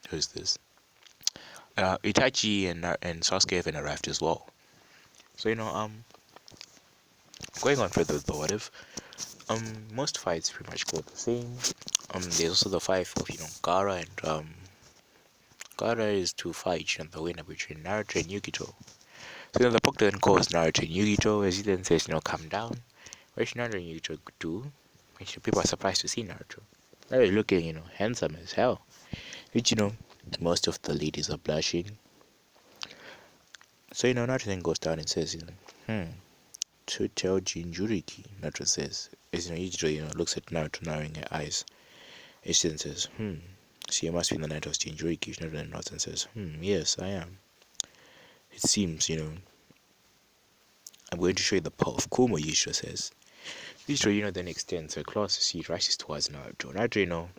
who's this? Itachi and Sasuke haven't arrived as well. So going on further with the what if, most fights pretty much go the same. There's also the fight of Gaara and Gaara is to fight the winner between Naruto and Yukito. So the book then calls Naruto and Yukito as he then says calm down, which Naruto and Yukito do, which people are surprised to see Naruto. Naruto looking handsome as hell, which most of the ladies are blushing. So Naruto then goes down and says to tell Jinchuriki, Naruto says, as Yukito looks at Naruto narrowing her eyes. It then says, so you must be in the night of Jinchuriki. Naruto then nods and says, yes, I am. It seems, I'm going to show you the power of Kumo, Yishiro says. Yishiro, then extends her claws as he rushes towards Naruto. Naruto,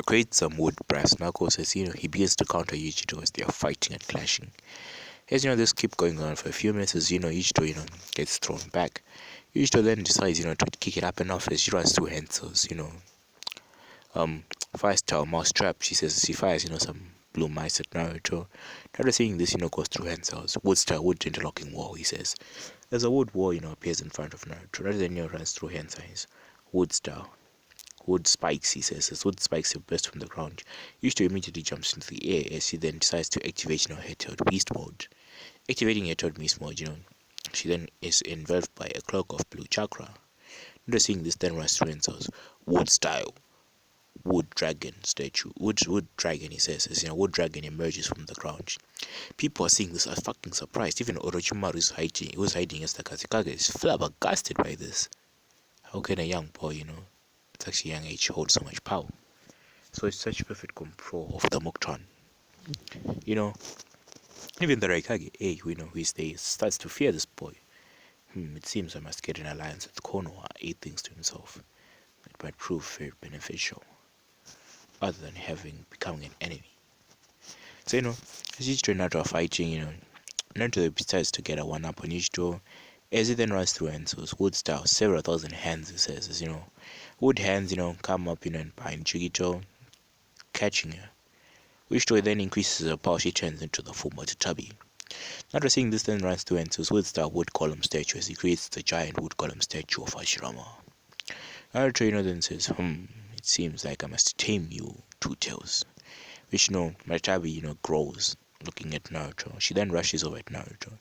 creates some wood brass knuckles as, he begins to counter Yishiro as they are fighting and clashing. As, this keep going on for a few minutes as, Yishiro, gets thrown back. Yishiro then decides, to kick it up and off as she runs through Hensel's, fire style mouse trap. She says she fires, some blue mice at Naruto. Naruto seeing this, goes through Hensel's wood style wood interlocking wall, he says. As a wood wall, appears in front of Naruto. Naruto then, runs through Hensel's wood style. Wood spikes, he says, as wood spikes have burst from the ground. Yishiro immediately jumps into the air as he then decides to activate, Head-Tailed Beast mode. Activating Head-Tailed Beast mode, she then is enveloped by a cloak of blue chakra. Noticing this then runs through Hensel's wood style wood dragon statue. Wood dragon, he says, as wood dragon emerges from the ground. People are seeing this are fucking surprised. Even Orochimaru who's hiding as the Kazekage, is flabbergasted by this. How can a young boy, it's actually young age, hold so much power? So it's such perfect control of the Moktan. Even the Raikage, who stays, starts to fear this boy. It seems I must get an alliance with Konoha, thinks to himself. It might prove very beneficial, other than becoming an enemy. So, as Ichito and Naruto are fighting, Naruto decides to get a one-up on Ichito, as he then runs through Enso's wood style, several thousand hands, he says, as, wood hands, come up, and bind Ichito, catching her. Ichito then increases her power, she turns into the form of Tatabi. Naruto seeing this then runs through Enso's wood style wood column statue as he creates the giant wood column statue of Hashirama. Naruto, then says, it seems like I must tame you, Two Tails. Which, Maritabi, grows, looking at Naruto. She then rushes over at Naruto.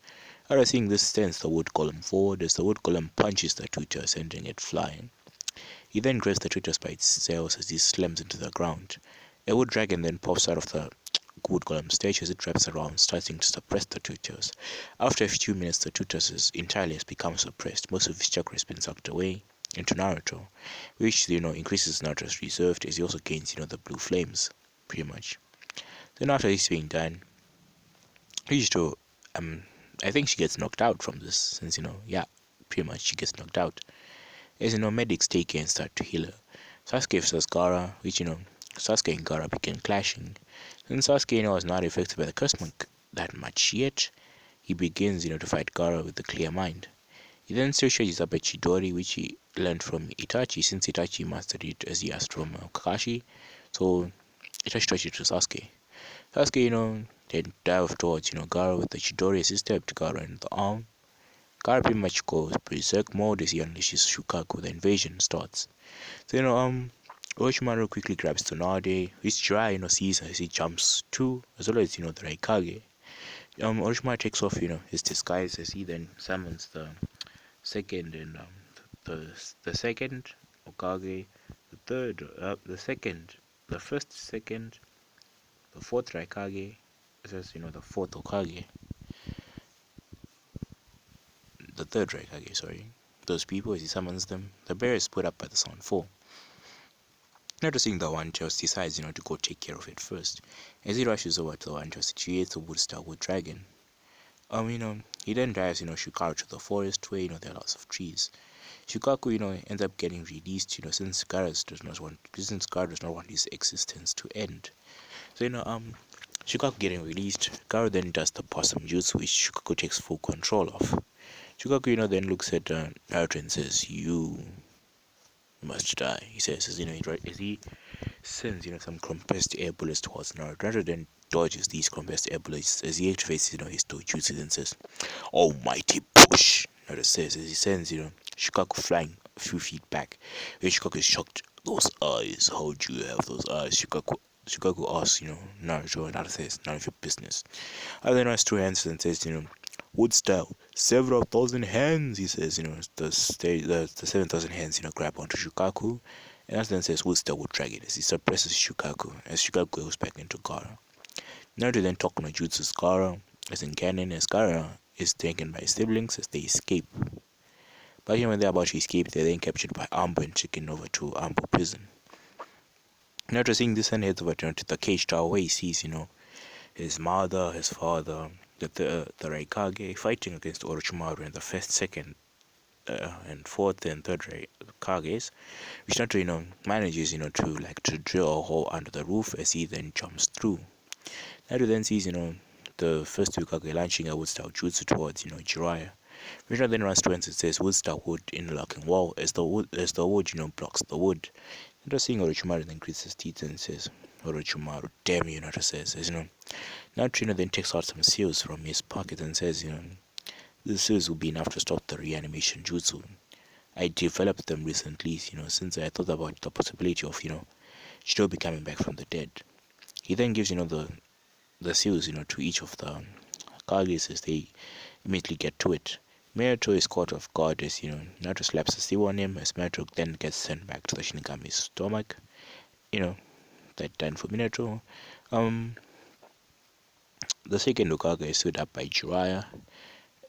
Naruto seeing this sends the wood column forward as the wood column punches the Two Tails, sending it flying. He then grabs the Two Tails by its sails as he slams into the ground. A wood dragon then pops out of the wood column stage as it wraps around, starting to suppress the Two Tails. After a few minutes, the Two Tails entirely has become suppressed. Most of his chakra has been sucked away into Naruto, which increases Naruto's reserve as he also gains the blue flames, pretty much. Then after this being done, Yujito, I think she gets knocked out from this, since pretty much she gets knocked out. As medics take her and start to heal her. Sasuke versus Gaara, which Sasuke and Gaara begin clashing. Since Sasuke was not affected by the curse monk that much yet, he begins to fight Gaara with a clear mind. He then searches up at Chidori, which he learned from Itachi, since Itachi mastered it as he asked from Kakashi. So Itachi taught it to Sasuke. Sasuke, then dive towards, Gaara with the Chidori as he stabbed Gaara in the arm. Gaara pretty much goes berserk mode as he unleashes Shukaku, the invasion starts. So, Orochimaru quickly grabs Tsunade, which Jiraiya, sees as he jumps to, as well as, the Raikage. Orochimaru takes off, his disguise as he then summons the second and the second hokage, the third, the first, second, the fourth Raikage, it says, the fourth Hokage, the third Raikage, sorry. Those people, as he summons them, the bear is put up by the Sound 4. Noticing the one just decides, to go take care of it first. As he rushes over to the one just, he creates a wood dragon. He then drives, Shukaru to the forest where, there are lots of trees. Shukaku, ends up getting released, since Gaara does not want his existence to end. So, Shukaku getting released, Gaara then does the possum jutsu, which Shukaku takes full control of. Shukaku, then looks at Naruto and says, "You must die." He says, as he sends, some compressed air bullets towards Naruto. Naruto then dodges these compressed air bullets as he activates, his dojutsu and says, "Almighty push." Naruto says as he sends, Shukaku flying a few feet back. When Shukaku is shocked, "Those eyes, how do you have those eyes?" Shukaku asks, Naruto, and Naruto says, "None of your business." And then has two hands and says, "Wood style, several thousand hands," he says, the 7,000 hands, grab onto Shukaku. And then says, "Wood style would drag it," as he suppresses Shukaku, as Shukaku goes back into Gaara. Naruto then talks no jutsus Gaara, as in canon, as Gaara is taken by his siblings as they escape. But when they're about to escape, they're then captured by Ambo and taken over to Ambo prison. Naruto seeing this and heads over to the cage tower where he sees, his mother, his father, the Raikage fighting against Orochimaru and the first, second, and fourth and third Kages, which Naruto, manages, to drill a hole under the roof as he then jumps through. Naruto then sees, the first two Kage launching a wood style jutsu towards, Jiraya. Vishnu then runs towards and says, "Wood style wood interlocking wall," as the wood, blocks the wood. Naruto seeing Orochimaru then grits his teeth and says, "Orochimaru, damn you," Naruto says, as Naruto then takes out some seals from his pocket and says, "These seals will be enough to stop the reanimation jutsu. I developed them recently, since I thought about the possibility of, Shinobi coming back from the dead." He then gives, the seals, to each of the Kages as they immediately get to it. Minato is caught off guard as, Naruto slaps a seal on him, as Minato then gets sent back to the Shinigami's stomach. That done for Minato. The second Hokage is stood up by Jiraiya.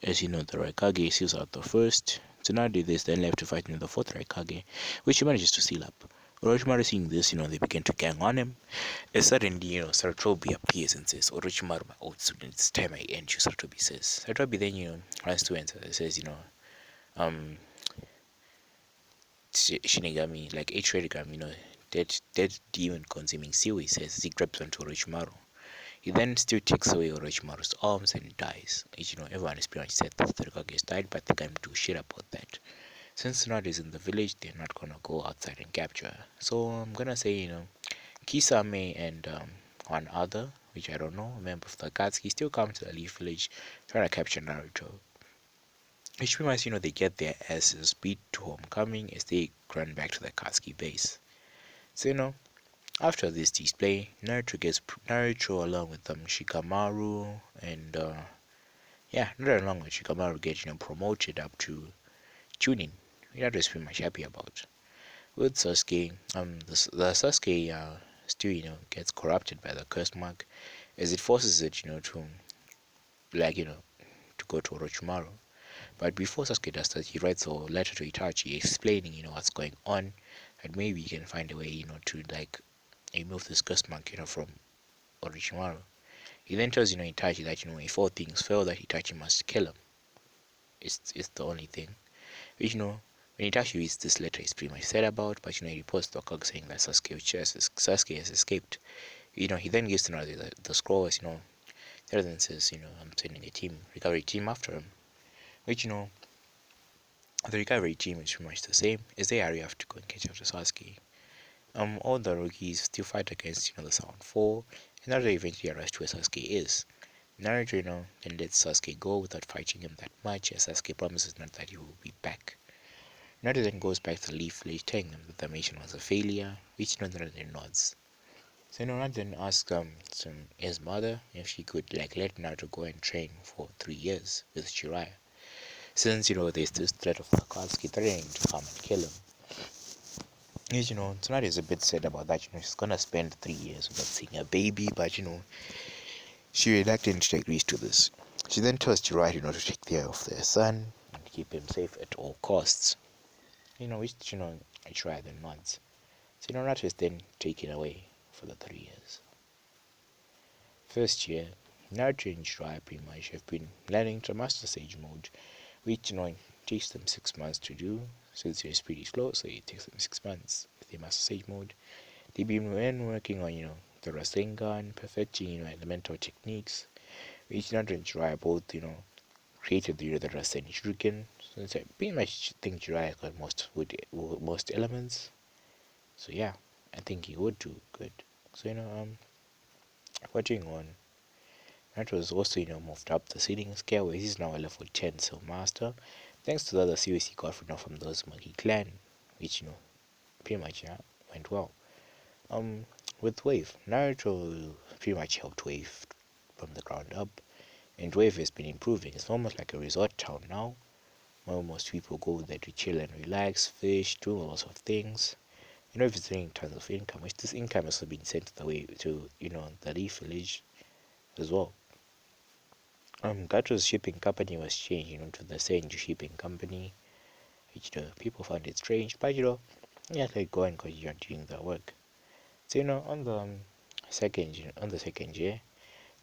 As the Raikage seals out the first. Tsunade is then left to fight the fourth Raikage, which he manages to seal up. Orochimaru seeing this, they begin to gang on him. As suddenly, Sarutobi appears and says, "Orochimaru, my old student, it's time I end you," Sarutobi says. Sarutobi then, runs to enter and says, Shinigami, like H-Radigram, dead demon consuming seal, he says, as he grabs onto Orochimaru. He then still takes away Orochimaru's arms and dies. Which, everyone is pretty much said that the Hokage has died, but they can't do shit about that. Since Tsunade is in the village, they're not gonna go outside and capture her. So I'm gonna say, Kisame and one other, which I don't know, a member of the Akatsuki, still come to the Leaf Village trying to capture Naruto. Which means, they get their asses beat to homecoming as they run back to the Akatsuki base. So, after this display, Naruto along with Shikamaru and not along with Shikamaru get promoted up to Chunin. That was pretty much happy about. With Sasuke, the Sasuke still gets corrupted by the curse mark as it forces it to to go to Orochimaru. But before Sasuke does that, he writes a letter to Itachi explaining what's going on, and maybe he can find a way to remove this curse mark from Orochimaru. He then tells Itachi that if all things fail, that Itachi must kill him. It's the only thing. Which when Itachi reads this letter, he's pretty much sad about, but he reports to Hokage saying that Sasuke has escaped. He then gives the scroll as there then says I'm sending a recovery team after him. Which the recovery team is pretty much the same as they hurry have to go and catch up to Sasuke. All the rookies still fight against the Sound 4, and Naruto eventually arrives to where Sasuke is. Naruto then lets Sasuke go without fighting him that much, as Sasuke promises Naruto that he will be back. Naruto then goes back to the Leaf Village, telling them that the mission was a failure, which Naruto then nods. So Naruto then asks his mother if she could let Naruto go and train for 3 years with Jiraiya, since there's this threat of the Akatsuki threatening to come and kill him. Yes, tsunade is a bit sad about that. She's gonna spend 3 years without seeing a baby, but she reluctantly agrees to this. She then tells Jiraiya, to take care of their son and keep him safe at all costs. Which Jiraiya then wants. So Naruto is then taken away for the 3 years. First year, Naruto and Jiraiya pretty much have been learning to master Sage Mode, which takes them 6 months to do. Since it's pretty slow, so it takes them 6 months with the master Sage Mode. They've been working on the Rasengan, perfecting elemental techniques, which Naruto and Jiraiya both created the Rasen Shuriken. So I pretty much think Jiraiya got most elements. So yeah, I think he would do good. So watching on Naruto was also moved up the seeding scale where he's now a level 10 Soul Master, thanks to the other series he got from the Uzumaki clan, which pretty much went well. With Wave, Naruto pretty much helped Wave from the ground up, and Wave has been improving. It's almost like a resort town now, where most people go there to chill and relax, fish, do lots of things. If it's doing tons of income, which this income has also been sent the way to the Leaf Village as well. Gato's shipping company was changed, to the Senju shipping company, which people found it strange, but yeah, they go and continue doing their work. So on the second year,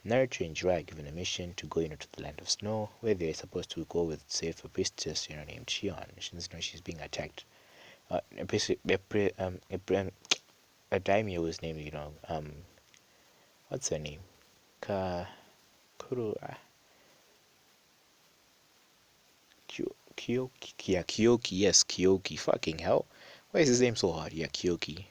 Naruto and Jiraiya are given a mission to go to the land of snow, where they're supposed to go with save a priestess named Shion, since she's being attacked. A daimyo was named what's her name? Kuro. Kyoki, yeah, Kyoki, yes, Kyoki. Fucking hell. Why is his name so hard? Yeah, Kyoki.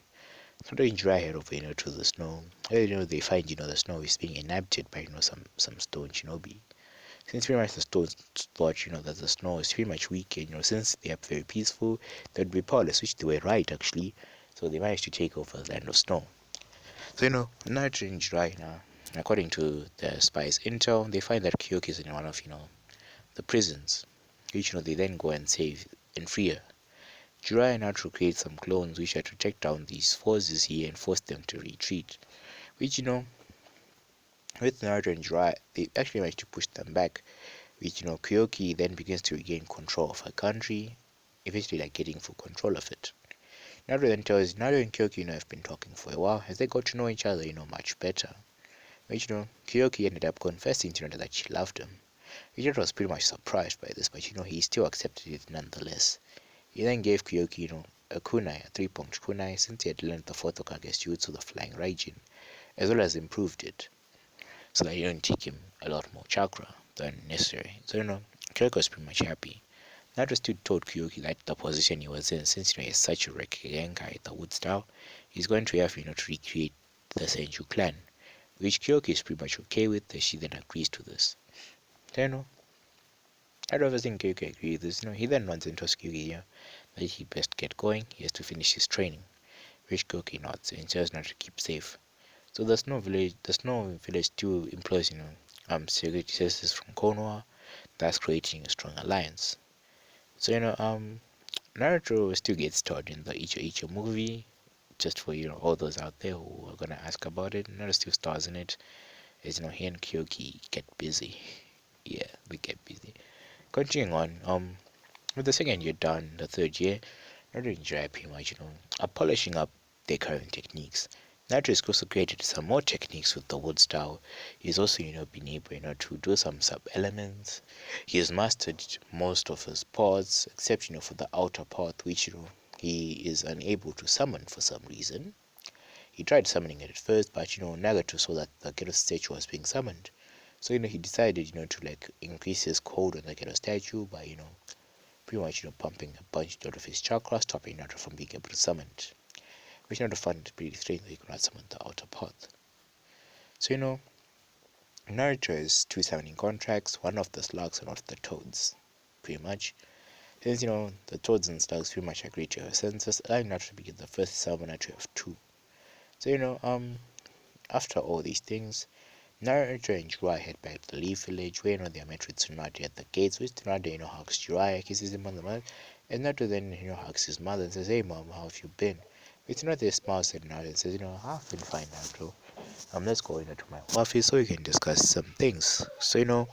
So they dry head over, to the snow. They find, the snow is being inhabited by, some stone shinobi. Since pretty much the stones thought, that the snow is pretty much weak, and, since they are very peaceful, they'd be powerless, which they were right, actually. So they managed to take over the land of snow. So, Naruto and Jiraiya, according to the spies' intel, they find that Kyoki is in one of, the prisons, which they then go and save and free her. Jiraiya and Naruto create some clones which are to take down these forces here and force them to retreat. Which with Naruto and Jiraiya, they actually manage to push them back. Which Kyoki then begins to regain control of her country, eventually like getting full control of it. Naruto then tells Naruto and Kyoki have been talking for a while as they got to know each other much better. Which Kyoki ended up confessing to Naruto that she loved him. Naruto was pretty much surprised by this, but he still accepted it nonetheless. He then gave Kyoki, a kunai, a 3-point kunai, since he had learned the fourth Hokage's jutsu, the flying Raijin, as well as improved it, so that it didn't take him a lot more chakra than necessary. So, Kyoki was pretty much happy. Naruto still told Kyoki that the position he was in, since he has such a Rekigenkai, the wood style, he's going to have, to recreate the Senju clan, which Kyoki is pretty much okay with, as she then agrees to this. So, I don't think Kyoki agrees with this. He then runs into Kyoki, that he best get going, he has to finish his training, which Kyoki nods and tells not to keep safe. So the snow village still employs, security services from Konoha, thus creating a strong alliance. So Naruto still gets starred in the Icho Icho movie, just for all those out there who are gonna ask about it. Naruto still stars in it, as he and Kyoki get busy. Yeah, we get busy. Continuing on, with the second year done, the third year, Naruto and Jiraiya pretty much, are polishing up their current techniques. Naruto has also created some more techniques with the wood style. He's also, been able, to do some sub-elements. He has mastered most of his parts, except, for the outer part, which, he is unable to summon for some reason. He tried summoning it at first, but, Nagato saw that the Geto statue was being summoned. So, he decided, to, like, increase his code on the Geto statue by, pretty much, pumping a bunch out of his chakra, stopping Naruto from being able to summon it. Which Naruto found pretty strange that he could not summon the outer path. So, Naruto has two summoning contracts, one of the slugs and one of the toads. Pretty much. Since, the toads and slugs pretty much agree to her senses, allowing Naruto to be the first summoner to have two. So, after all these things, Naruto and Jiraiya head back to the Leaf Village, where, they are met with Tsunade at the gates, which Tsunade, hugs Jiraiya, kisses him on the mouth, and Naruto then, hugs his mother and says, "Hey mom, how have you been?" It's not this smiles at Naruto and says, I've been fine, Naruto. Let's go to my office so we can discuss some things. So,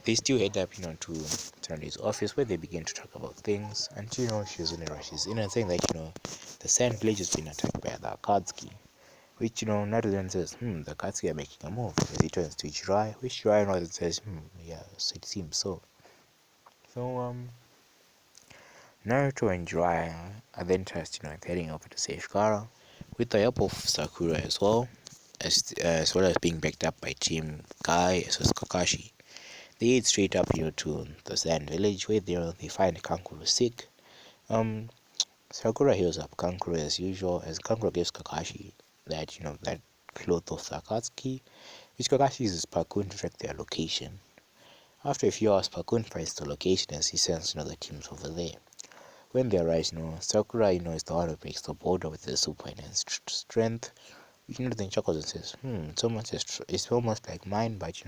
they still head up, to Tsunade's office where they begin to talk about things. And, she's in a rush. She's in and saying that, the Sand Village has been attacked by the Akatsuki. Which, Naruto then says, the Akatsuki are making a move. As he turns to Jiraiya, which Jiraiya Naruto says, yeah, so it seems so. So, Naruto and Jiraiya are then tasked, heading over to save Gaara, with the help of Sakura as well, as well as being backed up by Team Kai as well as Kakashi. They head straight up, to the Sand Village where they find Kankuro sick. Sakura heals up Kankuro as usual, as Kankuro gives Kakashi that cloth of Sakatsuki, which Kakashi uses Pakun to track their location. After a few hours, Pakun finds the location as he sends, the teams over there. When they arrive, Sakura, is the one who breaks the border with the super enhanced strength. Then chuckles and says, it's almost like mine, but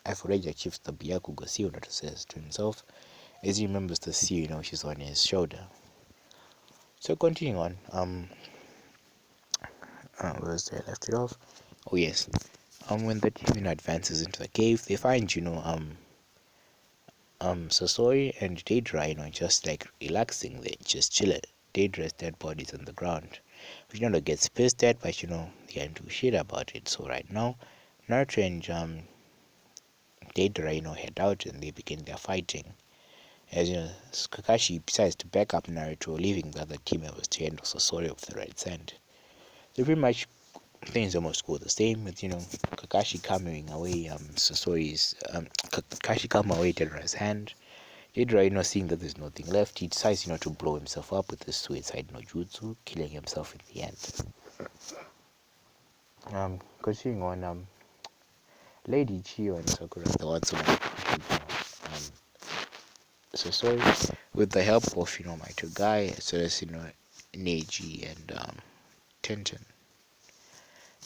I've already achieved the Byakugo seal, Naruto says to himself, as he remembers the seal, which is on his shoulder. So continuing on, where's they left it off? Oh yes. When the team advances into the cave, they find, Sasori and Deidara, just like relaxing there, just chilling. Deidara's dead bodies on the ground. Which gets pissed at, but they can't do shit about it. So right now, Naruto and Deidara, head out and they begin their fighting. As Kakashi decides to back up Naruto, leaving the other team members to handle Sasori of the Red Sand. So pretty much things almost go the same with Kakashi coming away Sasori's Kakashi coming away Deidara's hand. Deidara, seeing that there's nothing left, he decides, to blow himself up with his suicide no jutsu, killing himself in the end. Continuing on, Lady Chiyo and Sakura, the ones who Sasori, with the help of, my two guys, as well as, Neji and Tenten.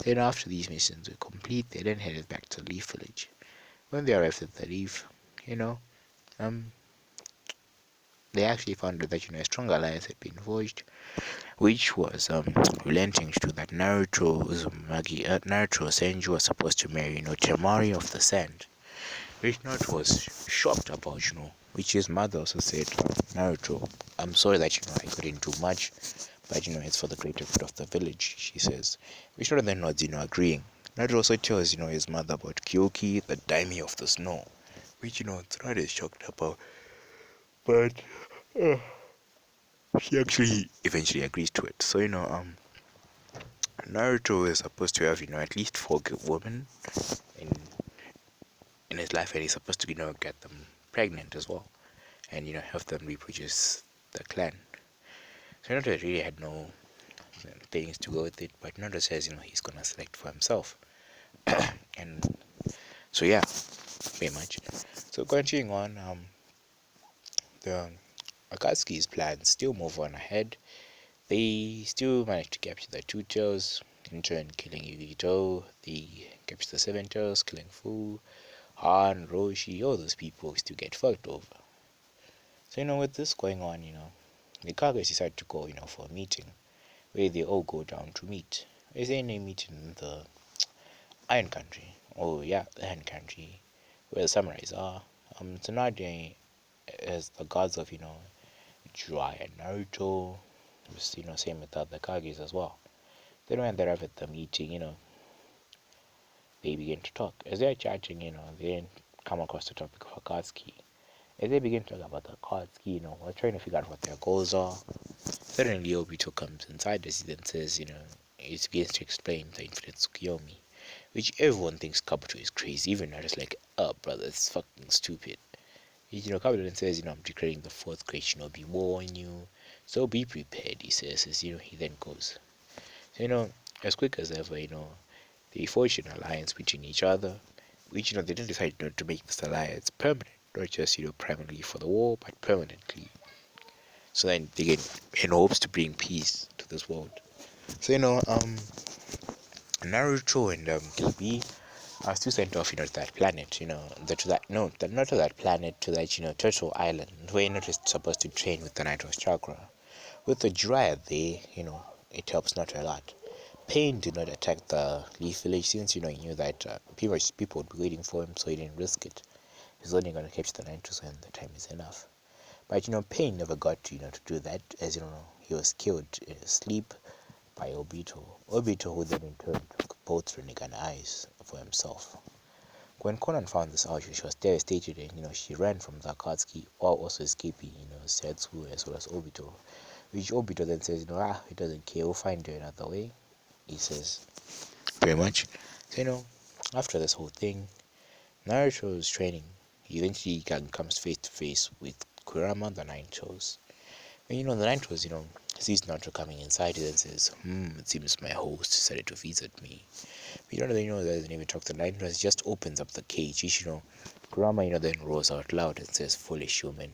Then after these missions were complete, they then headed back to Leaf Village. When they arrived at the Leaf, they actually found out that a strong alliance had been forged, which was relenting to that Naruto Uzumaki, Naruto Senju was supposed to marry Temari of the Sand, which Naruto was shocked about, which his mother also said, Naruto, I'm sorry that I couldn't do much, but it's for the greater good of the village, she says, which Naruto then nods, agreeing. Naruto also tells his mother about Kyoki, the daimyo of the snow, which Tsunade is shocked about, but she actually eventually agrees to it. So Naruto is supposed to have at least 4 women in his life, and he's supposed to get them pregnant as well, and help them reproduce the clan. So Naruto really had no things to go with it, but Naruto says he's gonna select for himself, and so yeah, pretty much. So continuing on, the Akatsuki's plans still move on ahead. They still manage to capture the two tails, in turn killing Yugito. They capture the 7 tails, killing Fu, Han, Roshi, all those people still get fucked over. So with this going on, the Kaguya decide to go, for a meeting where they all go down to meet. They say they meet in the Iron Country. Oh yeah, the Iron Country, where the samurais are. Tsunade as the gods of, Jiraiya and Naruto, same with the other Kages as well. Then when they arrive at the meeting, they begin to talk. As they're chatting, they come across the topic of Akatsuki. As they begin to talk about the Akatsuki, we're trying to figure out what their goals are. Suddenly Obito comes inside as he then says, he begins to explain the infinite Tsukiyomi, which everyone thinks Kabuto is crazy. Even I just like, oh brother, it's fucking stupid. Kabuto then says, I'm declaring the 4th great shinobi war on you, so be prepared, he says, as he then goes. So, as quick as ever, they forged an alliance between each other, which, they didn't decide to make this alliance permanent, not just, primarily for the war, but permanently. So then they get in hopes to bring peace to this world. So, Naruto and KB are still sent off, to that planet, not to that planet, to that, Turtle Island, where you're not just supposed to train with the Nitrous Chakra. With the Jiraiya there, it helps not a lot. Pain did not attack the Leaf Village since he knew that pretty much people would be waiting for him, so he didn't risk it. He's only gonna catch the Nitrous when the time is enough. But Pain never got to do that, as he was killed in his sleep by Obito. Obito, who then in turn took both Rinnegan eyes for himself. When Conan found this out, she was devastated, and she ran from the Akatsuki while also escaping, Setsu as well as Obito. Which Obito then says, he doesn't care, we'll find another way. He says, pretty much. So after this whole thing, Naruto's training. He eventually comes face to face with Kurama, the Nine Toes. And the Nine Toes, sees Naruto coming inside and says, it seems my host decided to visit me. But doesn't even talk to the Nine Toes, just opens up the cage, which, Kurama, then roars out loud and says, foolish human.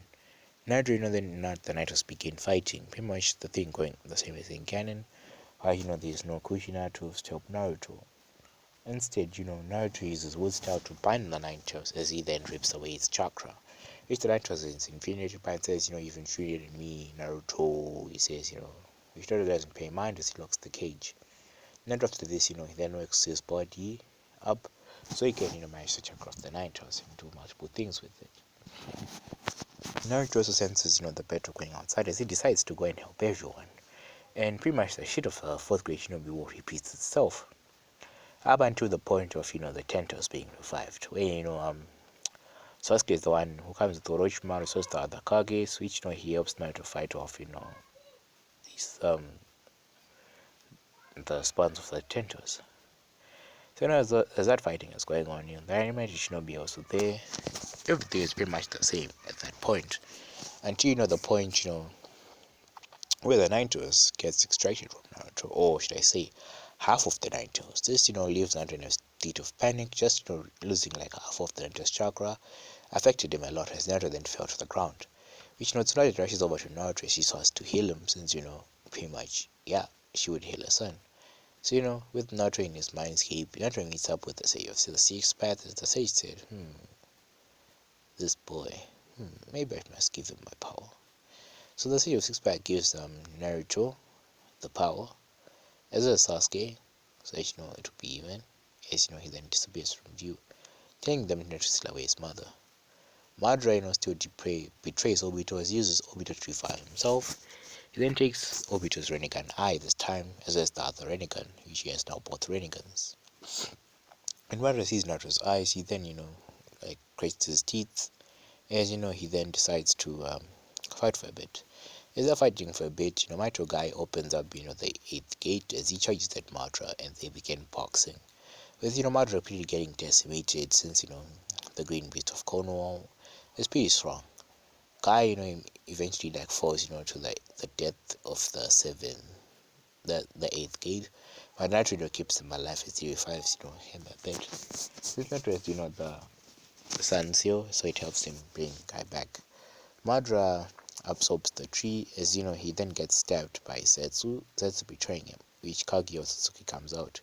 Naruto, then not the Nine Toes begin fighting. Pretty much the thing going the same as in canon. There's no Kushina to help Naruto. Instead, Naruto uses wood style to bind the Nine Tails as he then rips away its chakra. Which the Nine Tails is infuriated by and says, you've infuriated me, Naruto. He says, which Naruto doesn't pay mind as he locks the cage. And after this, he then works his body up so he can, manage to check off the Nine Tails and do multiple things with it. Naruto also senses, the battle going outside as he decides to go and help everyone. And pretty much the shit of the fourth grade shinobi war repeats itself. Up until the point of the Tentos being revived, where Sasuke is the one who comes with Orochimaru, so the other Kages, which he helps Naruto to fight off these the spawns of the Tentos. So as that fighting is going on, the animated shinobi also there. Everything is pretty much the same at that point, until the point where the Ninetales gets extracted from Naruto, or should I say, half of the Ninetales. This leaves Naruto in a state of panic, just losing like half of the Ninetales chakra affected him a lot as Naruto then fell to the ground. Which Tsunade rushes over to Naruto as she starts to heal him since pretty much she would heal her son. So with Naruto in his mindscape, Naruto meets up with the Sage of the Six Path as the Sage said, this boy, maybe I must give him my power. So the Sage of Six Path gives Naruto the power, as well as Sasuke, so that it will be even, as he then disappears from view, telling them not to steal away his mother. Madara still betrays Obito as he uses Obito to revive himself. He then takes Obito's Rinnegan Eye this time, as well as the other Rinnegan, which he has now both Rennegans. And Madara sees Naruto's eyes, he then, grates his teeth, as he then decides to fight for a bit. As they're fighting for a bit, Maito Guy opens up, the 8th gate as he charges at Madara and they begin boxing. With, Madara pretty getting decimated since, the Green Beast of Cornwall is pretty strong. Guy, eventually falls, to the death of the 8th gate. But Naruto keeps him alive as he revives, him a bit. This Naruto is, the Sun Seal, so it helps him bring Guy back. Madara absorbs the tree as he then gets stabbed by Setsu betraying him, which Kaguya Otsutsuki comes out.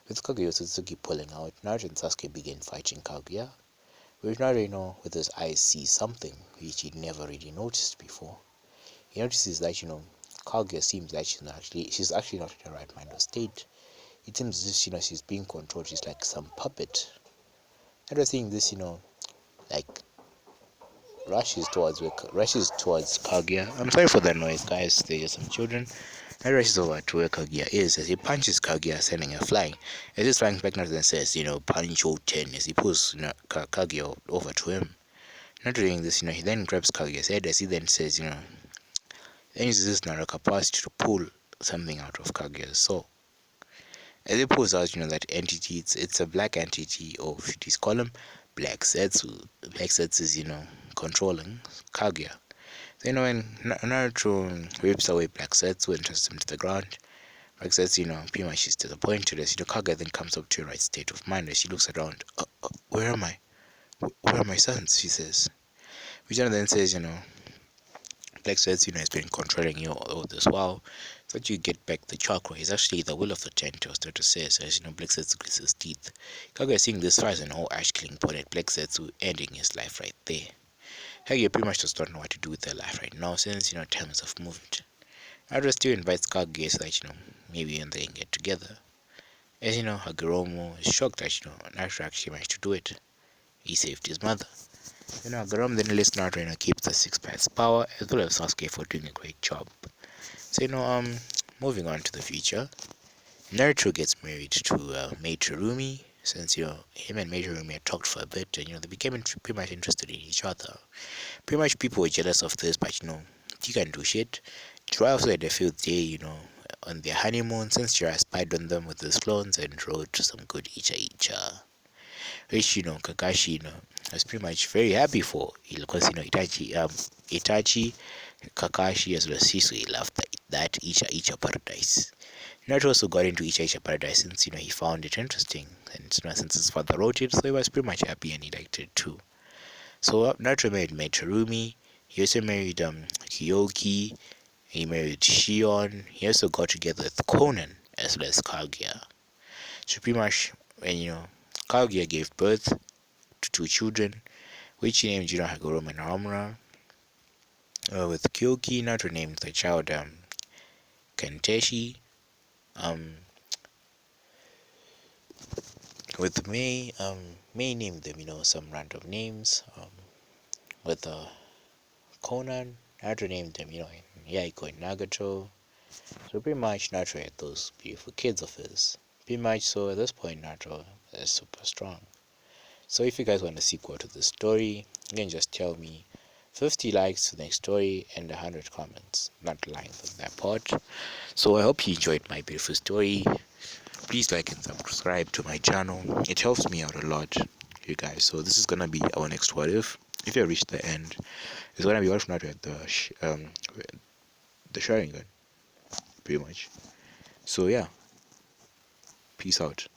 With Kaguya Otsutsuki pulling out, Naruto and Sasuke begin fighting Kaguya, which Naruto with his eyes sees something which he never really noticed before. He notices that Kaguya seems like she's actually not in her right mind or state. It seems as if she's being controlled, she's like some puppet. Naruto seeing this, like rushes towards Kaguya. I'm sorry for the noise, guys. They're just some children. He rushes over to where Kaguya is as he punches Kaguya, sending her flying. As he's flying back, Naruto says, punch your 10 as he pulls Kaguya over to him. Not doing this, he then grabs Kaguya's head as he then says, then uses this Naruto capacity to pull something out of Kaguya's soul. As he pulls out, that entity, it's a black entity, or should we call him Black Setsu. Black Setsu is, controlling Kaguya. So, when Naruto rips away Black Setsu and tosses him to the ground, Black Setsu, pretty much is disappointed as, Kaguya then comes up to a right state of mind as she looks around. Where am I? Where are my sons? She says. Vijana then says, Black Setsu, has been controlling you all this while, so that you get back the chakra is actually the will of the Tentos, Naruto says, as Black Setsu grits his teeth. Kaguya seeing this fires an whole ash killing point at Black Setsu, ending his life right there. Kaguya pretty much does not know what to do with their life right now, since, time is of movement. Naruto still invites Kaguya so that maybe when they can get together. As Hagoromo is shocked that Naruto actually managed to do it. He saved his mother. Hagoromo then lists Naruto keep the six paths power as well as Sasuke for doing a great job. So moving on to the future, Naruto gets married to Maid Terumi. Since him and Maid Terumi had talked for a bit, and they became pretty much interested in each other. Pretty much people were jealous of this, but you can do shit. Jiraiya also had a field day, on their honeymoon, since Jiraiya spied on them with his clones and wrote some good icha icha. Which, Kakashi, was pretty much very happy for, because, Itachi, Kakashi, as well as Shisui loved that icha icha paradise. Naruto also got into icha icha paradise since, he found it interesting. And, since his father wrote it, so he was pretty much happy and he liked it too. So Naruto married Terumi. He also married Kyoki. He married Shion. He also got together with Conan as well as Kaguya. So pretty much when Kaguya gave birth to two children, which he named Hagoromo and Hamura. With Kyoki, Naruto named the child Kenteshi. Um, with May named them some random names. With Conan, Naruto named them Yaiko and Nagato. So pretty much Naruto had those beautiful kids of his. Pretty much so at this point Naruto is super strong. So if you guys want a sequel to this story, you can just tell me 50 likes to the next story and 100 comments. Not lying on that part. So I hope you enjoyed my beautiful story. Please like and subscribe to my channel. It helps me out a lot, you guys. So this is gonna be our next what if. If you reach the end, it's gonna be what if Naruto at the Sharingan, pretty much. So yeah, peace out.